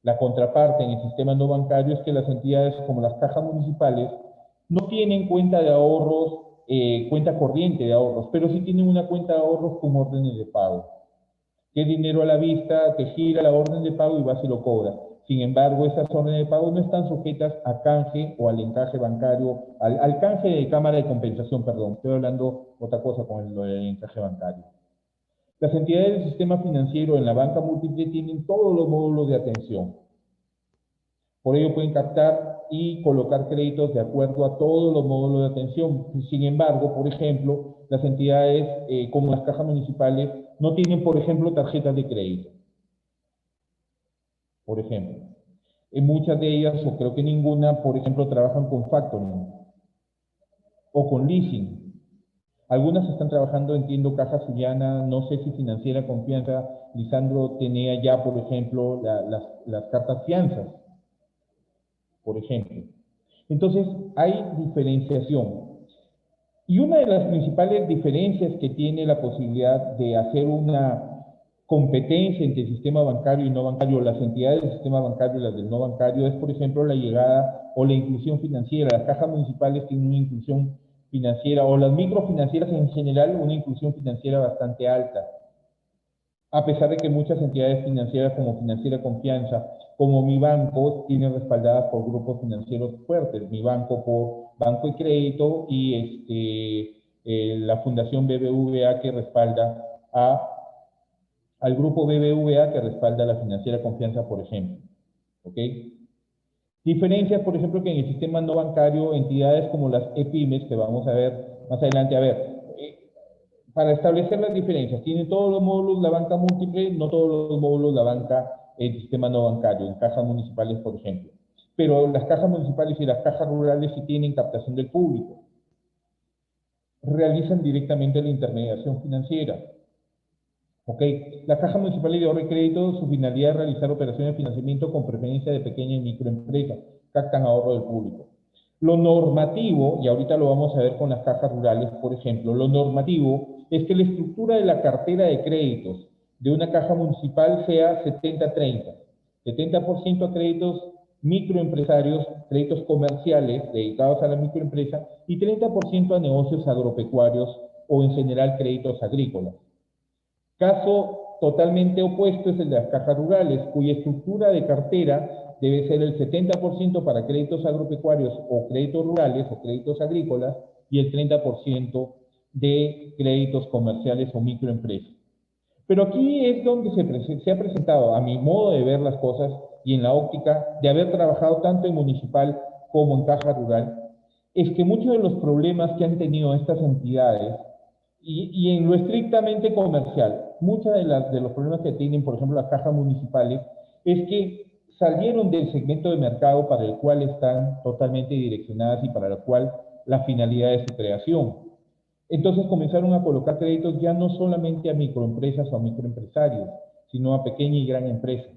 La contraparte en el sistema no bancario es que las entidades como las cajas municipales no tienen cuenta de ahorros, cuenta corriente de ahorros, pero sí tienen una cuenta de ahorros con órdenes de pago, que es dinero a la vista, que gira la orden de pago y va y lo cobra. Sin embargo, esas órdenes de pago no están sujetas a canje o al encaje bancario, al canje de cámara de compensación, perdón. Estoy hablando otra cosa con el encaje bancario. Las entidades del sistema financiero en la banca múltiple tienen todos los módulos de atención. Por ello pueden captar y colocar créditos de acuerdo a todos los módulos de atención. Sin embargo, por ejemplo, las entidades como las cajas municipales no tienen, por ejemplo, tarjetas de crédito. Por ejemplo. En muchas de ellas, o creo que ninguna, por ejemplo, trabajan con factoring o con leasing. Algunas están trabajando, entiendo, Caja Sullana, no sé si Financiera Confianza, Lisandro tenía ya, por ejemplo, las cartas fianzas, por ejemplo. Entonces, hay diferenciación. Y una de las principales diferencias que tiene la posibilidad de hacer una competencia entre el sistema bancario y no bancario, las entidades del sistema bancario y las del no bancario, es, por ejemplo, la llegada o la inclusión financiera. Las cajas municipales tienen una inclusión financiera, o las microfinancieras en general, una inclusión financiera bastante alta, a pesar de que muchas entidades financieras como Financiera Confianza, como Mi Banco, tienen respaldadas por grupos financieros fuertes. Mi Banco por Banco y Crédito y la Fundación BBVA que respalda al grupo BBVA que respalda a la Financiera Confianza, por ejemplo. ¿Ok? Diferencias, por ejemplo, que en el sistema no bancario, entidades como las EPIMES, que vamos a ver más adelante, para establecer las diferencias, tienen todos los módulos la banca múltiple, no todos los módulos la banca, el sistema no bancario, en cajas municipales, por ejemplo. Pero las cajas municipales y las cajas rurales sí tienen captación del público. Realizan directamente la intermediación financiera. ¿Ok? La Caja Municipal de Ahorro y Crédito, su finalidad es realizar operaciones de financiamiento con preferencia de pequeñas y microempresas, captan ahorro del público. Lo normativo, y ahorita lo vamos a ver con las cajas rurales, por ejemplo, lo normativo es que la estructura de la cartera de créditos de una caja municipal sea 70-30. 70% a créditos microempresarios, créditos comerciales dedicados a la microempresa y 30% a negocios agropecuarios o en general créditos agrícolas. Caso totalmente opuesto es el de las cajas rurales, cuya estructura de cartera debe ser el 70% para créditos agropecuarios o créditos rurales o créditos agrícolas y el 30% de créditos comerciales o microempresas. Pero aquí es donde se ha presentado, a mi modo de ver las cosas y en la óptica de haber trabajado tanto en municipal como en caja rural, es que muchos de los problemas que han tenido estas entidades y en lo estrictamente comercial, muchos de los problemas que tienen, por ejemplo, las cajas municipales, es que salieron del segmento de mercado para el cual están totalmente direccionadas y para el cual la finalidad de su creación. Entonces comenzaron a colocar créditos ya no solamente a microempresas o a microempresarios, sino a pequeña y gran empresa,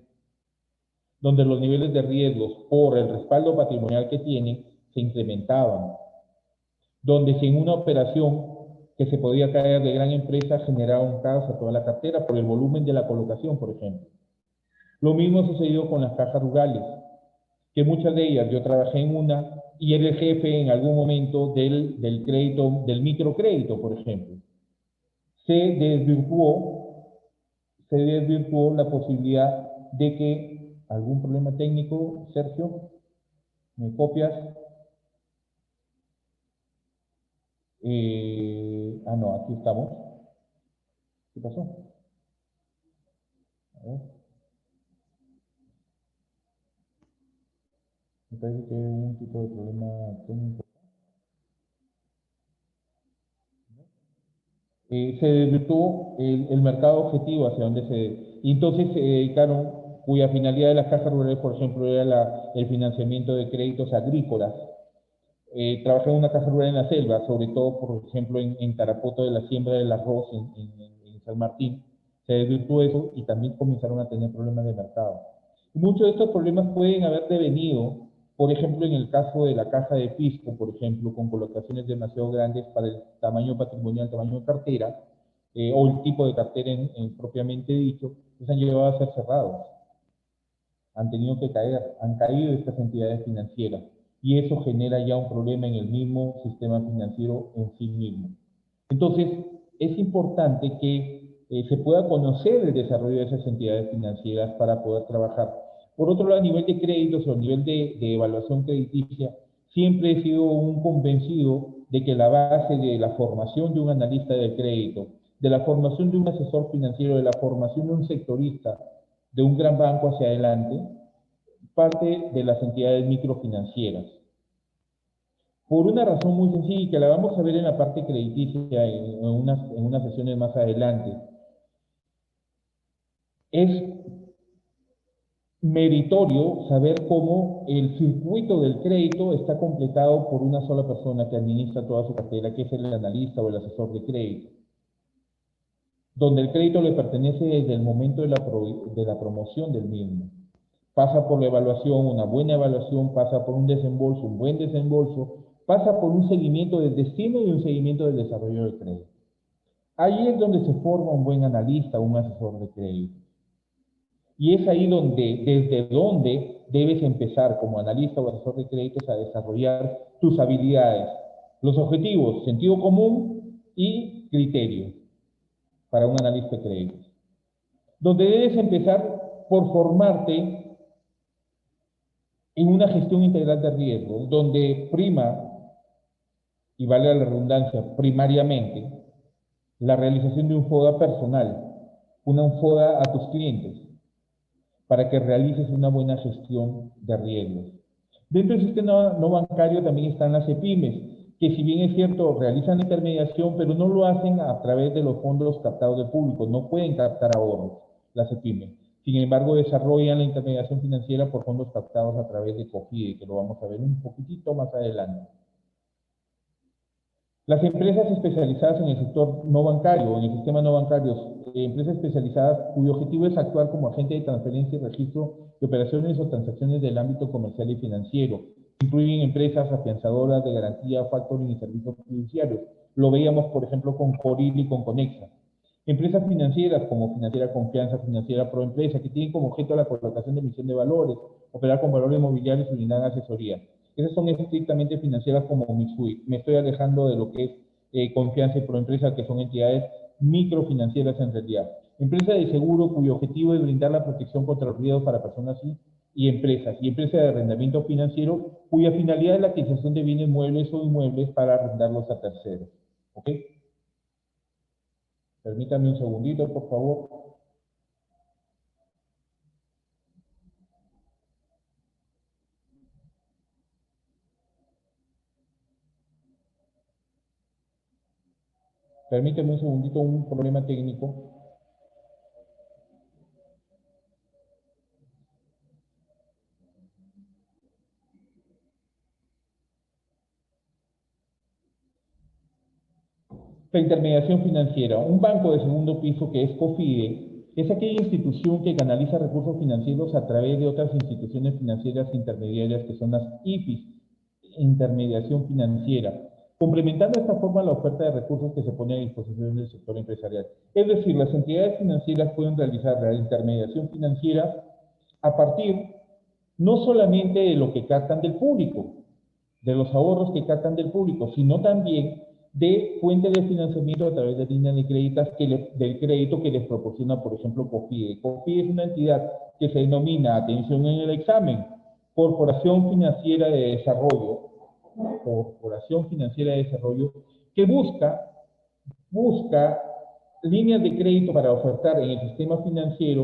donde los niveles de riesgos por el respaldo patrimonial que tienen se incrementaban, donde si en una operación que se podía caer de gran empresa generaba un caos a toda la cartera por el volumen de la colocación, por ejemplo. Lo mismo sucedió con las cajas rurales, que muchas de ellas, yo trabajé en una y era el jefe en algún momento del crédito, del microcrédito, por ejemplo. Se desvirtuó la posibilidad de que algún problema técnico, Sergio, ¿me copias? No, aquí estamos. ¿Qué pasó? A ver. Me parece que hay un tipo de problema técnico. Se desvirtuó el mercado objetivo hacia donde se... Y entonces se dedicaron, cuya finalidad de las cajas rurales, por ejemplo, era el financiamiento de créditos agrícolas. Trabajé en una caja rural en la selva, sobre todo, por ejemplo, en Tarapoto de la siembra del arroz en San Martín. Se desvirtuó eso y también comenzaron a tener problemas de mercado. Y muchos de estos problemas pueden haber devenido, por ejemplo, en el caso de la caja de pisco, por ejemplo, con colocaciones demasiado grandes para el tamaño patrimonial, tamaño de cartera, o el tipo de cartera propiamente dicho, pues han llevado a ser cerrados, han tenido que caer, han caído estas entidades financieras y eso genera ya un problema en el mismo sistema financiero en sí mismo. Entonces, es importante que se pueda conocer el desarrollo de esas entidades financieras para poder trabajar. Por otro lado, a nivel de créditos o a nivel de evaluación crediticia, siempre he sido un convencido de que la base de la formación de un analista de crédito, de la formación de un asesor financiero, de la formación de un sectorista, de un gran banco hacia adelante, parte de las entidades microfinancieras. Por una razón muy sencilla y que la vamos a ver en la parte crediticia en unas sesiones más adelante. Es meritorio saber cómo el circuito del crédito está completado por una sola persona que administra toda su cartera, que es el analista o el asesor de crédito, donde el crédito le pertenece desde el momento de la promoción del mismo. Pasa por la evaluación, una buena evaluación, pasa por un desembolso, un buen desembolso, pasa por un seguimiento del destino y un seguimiento del desarrollo del crédito. Ahí es donde se forma un buen analista, un asesor de crédito. Y es ahí desde donde debes empezar como analista o asesor de créditos a desarrollar tus habilidades, los objetivos, sentido común y criterio para un analista de créditos. Donde debes empezar por formarte en una gestión integral de riesgos, donde prima, y vale la redundancia, primariamente, la realización de un FODA personal, una FODA a tus clientes, para que realices una buena gestión de riesgos. Dentro del sistema no bancario también están las EPIMES, que si bien es cierto, realizan intermediación, pero no lo hacen a través de los fondos captados del público, no pueden captar ahorros, las EPIMES. Sin embargo, desarrollan la intermediación financiera por fondos captados a través de COFIDE, que lo vamos a ver un poquitito más adelante. Las empresas especializadas en el sector no bancario, en el sistema no bancario, empresas especializadas cuyo objetivo es actuar como agente de transferencia y registro de operaciones o transacciones del ámbito comercial y financiero. Incluyen empresas afianzadoras de garantía, factoring y servicios fiduciarios. Lo veíamos, por ejemplo, con Coril y con Conexa. Empresas financieras como Financiera Confianza, Financiera Proempresa, que tienen como objeto la colocación de emisión de valores, operar con valores mobiliarios y brindar asesoría. Esas son estrictamente financieras como Mitsui. Me estoy alejando de lo que es Confianza y Proempresa, que son entidades microfinancieras en realidad. Empresa de seguro cuyo objetivo es brindar la protección contra los riesgos para personas y empresas. Y empresa de arrendamiento financiero cuya finalidad es la adquisición de bienes muebles o inmuebles para arrendarlos a terceros. ¿Ok? Permítame un segundito, por favor. Permíteme un segundito, un problema técnico. La intermediación financiera. Un banco de segundo piso que es COFIDE es aquella institución que canaliza recursos financieros a través de otras instituciones financieras intermediarias que son las IFIs, intermediación financiera, complementando de esta forma la oferta de recursos que se pone a disposición del sector empresarial. Es decir, las entidades financieras pueden realizar la intermediación financiera a partir no solamente de lo que captan del público, de los ahorros que captan del público, sino también de fuentes de financiamiento a través de líneas de créditos del crédito que les proporciona, por ejemplo, COFIDE. COFIDE es una entidad que se denomina, atención en el examen, Corporación Financiera de Desarrollo, Corporación Financiera de Desarrollo, que busca líneas de crédito para ofertar en el sistema financiero,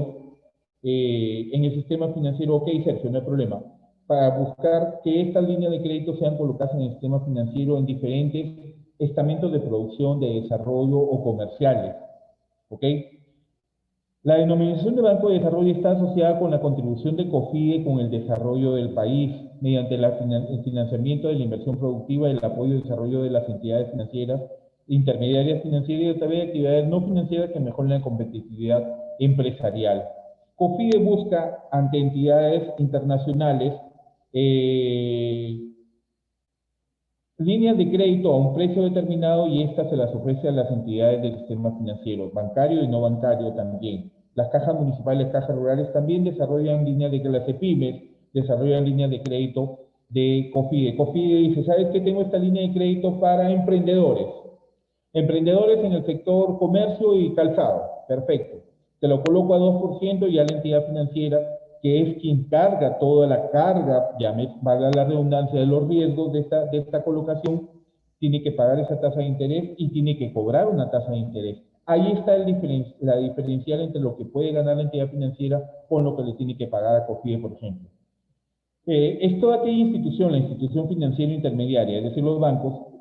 ok, Sergio, no hay problema, para buscar que estas líneas de crédito sean colocadas en el sistema financiero en diferentes estamentos de producción, de desarrollo o comerciales. ¿Ok? La denominación de Banco de Desarrollo está asociada con la contribución de COFIDE con el desarrollo del país, mediante el financiamiento de la inversión productiva y el apoyo y desarrollo de las entidades financieras, intermediarias financieras y también actividades no financieras que mejoren la competitividad empresarial. COFIDE busca ante entidades internacionales líneas de crédito a un precio determinado y estas se las ofrece a las entidades del sistema financiero, bancario y no bancario también. Las cajas municipales, cajas rurales también desarrollan líneas de las pymes, desarrollan líneas de crédito de COFIDE. COFIDE dice, ¿sabes qué? Tengo esta línea de crédito para emprendedores. Emprendedores en el sector comercio y calzado. Perfecto. Te lo coloco a 2% y ya la entidad financiera, que es quien carga toda la carga, ya me valga la redundancia, de los riesgos de esta colocación, tiene que pagar esa tasa de interés y tiene que cobrar una tasa de interés. Ahí está la diferencial entre lo que puede ganar la entidad financiera con lo que le tiene que pagar a COFIDE, por ejemplo. Es toda aquella institución, la institución financiera intermediaria, es decir, los bancos,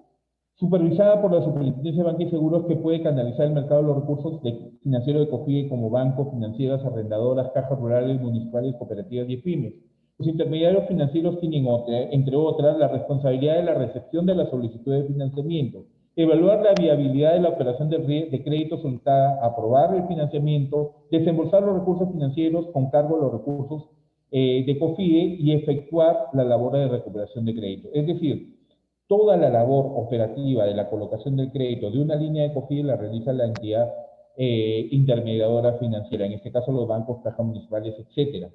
supervisada por la Superintendencia de Banca y Seguros, que puede canalizar el mercado de los recursos financieros de COFIDE como bancos, financieras, arrendadoras, cajas rurales, municipales, cooperativas y pymes. Los intermediarios financieros tienen, entre otras, la responsabilidad de la recepción de la solicitud de financiamiento, evaluar la viabilidad de la operación de crédito solicitada, aprobar el financiamiento, desembolsar los recursos financieros con cargo a los recursos de COFIDE y efectuar la labor de recuperación de crédito. Es decir, toda la labor operativa de la colocación del crédito de una línea de COFIDE la realiza la entidad intermediadora financiera, en este caso los bancos, cajas municipales, etcétera.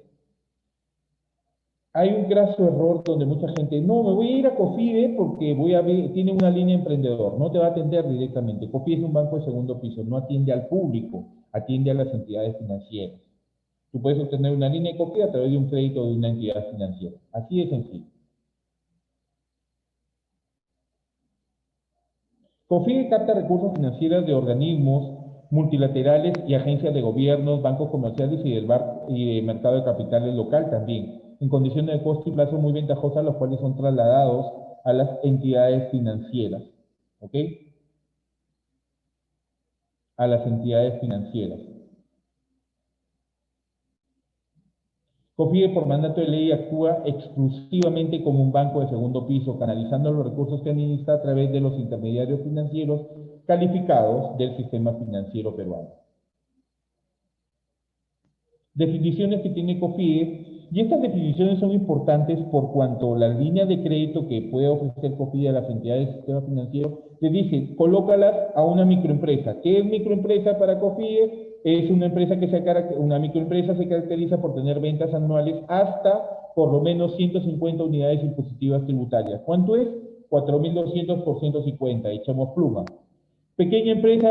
Hay un graso error donde mucha gente, no, me voy a ir a COFIDE porque tiene una línea emprendedor, no te va a atender directamente. COFIDE es un banco de segundo piso, no atiende al público, atiende a las entidades financieras. Tú puedes obtener una línea de COFIDE a través de un crédito de una entidad financiera. Así de sencillo. COFIDE capta recursos financieros de organismos multilaterales y agencias de gobiernos, bancos comerciales y del mercado de capitales local también, en condiciones de costo y plazo muy ventajosas, los cuales son trasladados a las entidades financieras. ¿Ok? A las entidades financieras. COFIDE, por mandato de ley, actúa exclusivamente como un banco de segundo piso, canalizando los recursos que administra a través de los intermediarios financieros calificados del sistema financiero peruano. Definiciones que tiene COFIDE, y estas definiciones son importantes por cuanto las líneas de crédito que puede ofrecer COFIDE a las entidades del sistema financiero, le dice, colócalas a una microempresa. ¿Qué es microempresa para COFIDE? Es una microempresa se caracteriza por tener ventas anuales hasta por lo menos 150 unidades impositivas tributarias. ¿Cuánto es? 4.200 por 150, echamos pluma. Pequeña empresa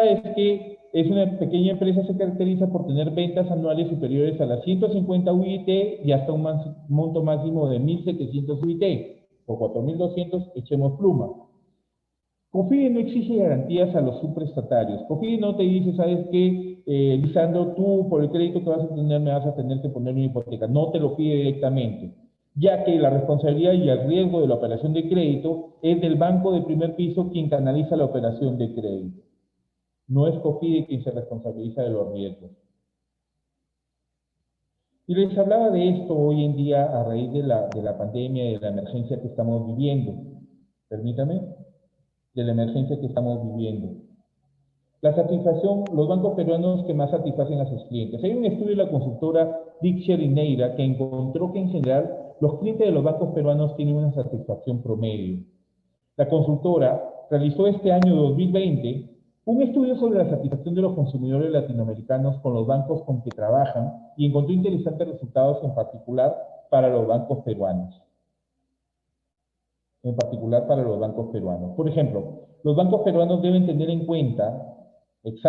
una pequeña empresa se caracteriza por tener ventas anuales superiores a las 150 UIT y hasta un monto máximo de 1.700 UIT. Por 4.200 echemos pluma. COFIDE no exige garantías a los subprestatarios. COFIDE no te dice, ¿sabes qué? Lisandro, tú por el crédito que vas a tener me vas a tener que poner una hipoteca. No te lo pide directamente, ya que la responsabilidad y el riesgo de la operación de crédito es del banco de primer piso quien canaliza la operación de crédito. No es COFIDE quien se responsabiliza de los riesgos. Y les hablaba de esto hoy en día a raíz de la pandemia y de la emergencia que estamos viviendo. Permítame, de la emergencia que estamos viviendo. La satisfacción, los bancos peruanos que más satisfacen a sus clientes. Hay un estudio de la consultora Dixer y Neira que encontró que en general los clientes de los bancos peruanos tienen una satisfacción promedio. La consultora realizó este año 2020 un estudio sobre la satisfacción de los consumidores latinoamericanos con los bancos con que trabajan y encontró interesantes resultados en particular para los bancos peruanos. Por ejemplo, los bancos peruanos deben tener en cuenta los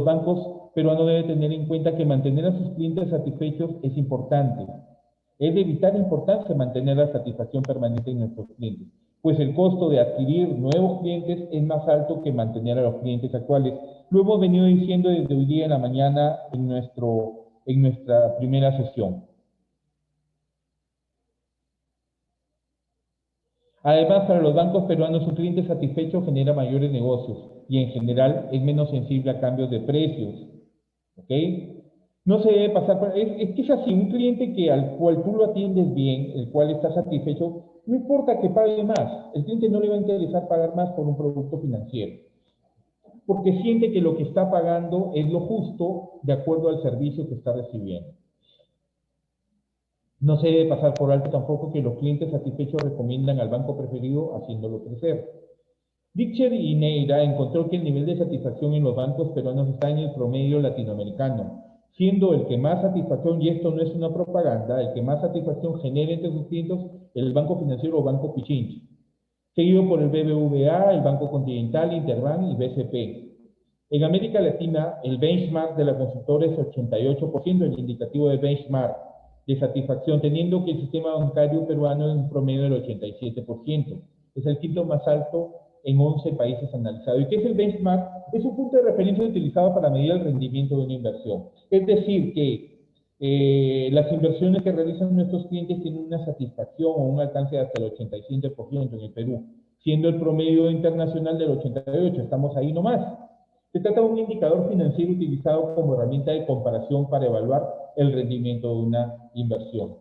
bancos peruanos deben tener en cuenta que mantener a sus clientes satisfechos es importante. Es de vital importancia mantener la satisfacción permanente en nuestros clientes, pues el costo de adquirir nuevos clientes es más alto que mantener a los clientes actuales. Lo hemos venido diciendo desde hoy día en la mañana en nuestra primera sesión. Además, para los bancos peruanos, un cliente satisfecho genera mayores negocios y en general es menos sensible a cambios de precios. ¿Ok? No se debe pasar por... Es que es así, un cliente al cual tú lo atiendes bien, el cual está satisfecho, no importa que pague más, el cliente no le va a interesar pagar más por un producto financiero, porque siente que lo que está pagando es lo justo de acuerdo al servicio que está recibiendo. No se debe pasar por alto tampoco que los clientes satisfechos recomiendan al banco preferido haciéndolo crecer. Dichter y Neira encontró que el nivel de satisfacción en los bancos peruanos está en el promedio latinoamericano, siendo el que más satisfacción, y esto no es una propaganda, el que más satisfacción genera entre sus clientes el Banco Financiero o Banco Pichinchi, seguido por el BBVA, el Banco Continental, Interbank y BCP. En América Latina, el benchmark de la consultora es 88%, el indicativo de benchmark de satisfacción, teniendo que el sistema bancario peruano es un promedio del 87%. Es el quinto más alto en 11 países analizados. ¿Y qué es el benchmark? Es un punto de referencia utilizado para medir el rendimiento de una inversión. Es decir, que las inversiones que realizan nuestros clientes tienen una satisfacción o un alcance de hasta el 87% en el Perú, siendo el promedio internacional del 88%. Estamos ahí nomás. Se trata de un indicador financiero utilizado como herramienta de comparación para evaluar el rendimiento de una inversión.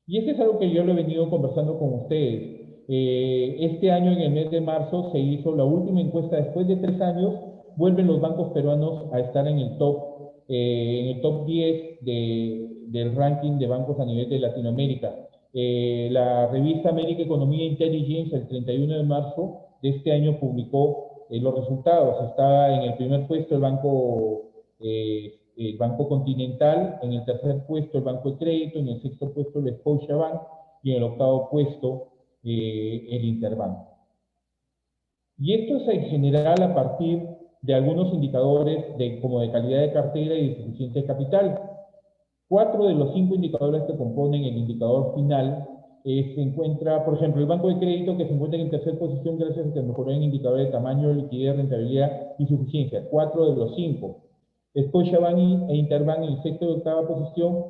Y este es algo que yo lo he venido conversando con ustedes. Este año, en el mes de marzo, se hizo la última encuesta. Después de 3 años, vuelven los bancos peruanos a estar en el top 10 del ranking de bancos a nivel de Latinoamérica. La revista América Economía Intelligence, el 31 de marzo de este año, publicó los resultados. Estaba en el primer puesto el Banco Continental, en el tercer puesto el Banco de Crédito, en el sexto puesto el Scotiabank y en el octavo puesto el Interbank. Y esto es en general a partir de algunos indicadores como de calidad de cartera y de suficiencia de capital. 4 de los 5 indicadores que componen el indicador final se encuentra, por ejemplo, el Banco de Crédito, que se encuentra en tercera posición gracias a que mejoró en indicadores de tamaño, liquidez, rentabilidad y suficiencia. 4 de los 5. Scotiabank e Interbank en sexta y octava posición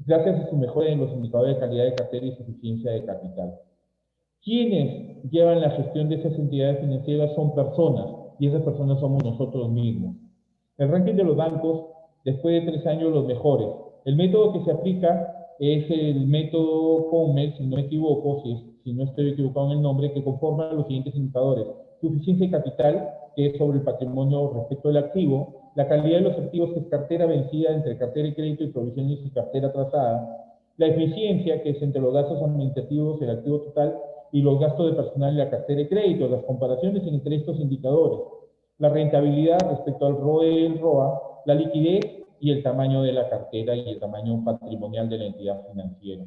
gracias a su mejora en los indicadores de calidad de cartera y suficiencia de capital. Quienes llevan la gestión de esas entidades financieras son personas, y esas personas somos nosotros mismos. El ranking de los bancos, después de 3 años, los mejores. El método que se aplica es el método CONMEL, si no me equivoco, si no estoy equivocado en el nombre, que conforma los siguientes indicadores. Suficiencia de capital, que es sobre el patrimonio respecto al activo. La calidad de los activos, que es cartera vencida entre cartera y crédito y provisiones y cartera atrasada. La eficiencia, que es entre los gastos administrativos, el activo total y los gastos de personal y la cartera de crédito. Las comparaciones entre estos indicadores. La rentabilidad respecto al ROE y el ROA, la liquidez y el tamaño de la cartera y el tamaño patrimonial de la entidad financiera.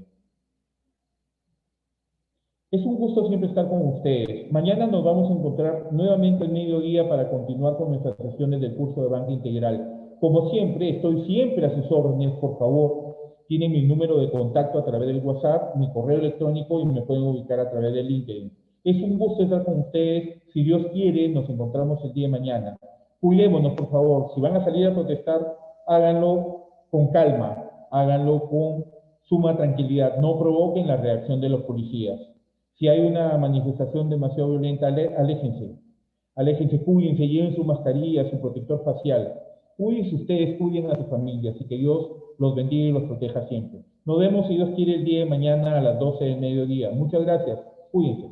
Es un gusto siempre estar con ustedes. Mañana nos vamos a encontrar nuevamente al mediodía para continuar con nuestras sesiones del curso de Banca Integral. Como siempre, estoy siempre a sus órdenes, por favor. Tienen mi número de contacto a través del WhatsApp, mi correo electrónico y me pueden ubicar a través de LinkedIn. Es un gusto estar con ustedes. Si Dios quiere, nos encontramos el día de mañana. Cuidémonos, por favor. Si van a salir a protestar, háganlo con calma, háganlo con suma tranquilidad. No provoquen la reacción de los policías. Si hay una manifestación demasiado violenta, aléjense. Aléjense, cuídense, lleven su mascarilla, su protector facial. Cuídense ustedes, cuiden a su familia, así que Dios los bendiga y los proteja siempre. Nos vemos, si Dios quiere, el día de mañana a las 12 del mediodía. Muchas gracias. Cuídense.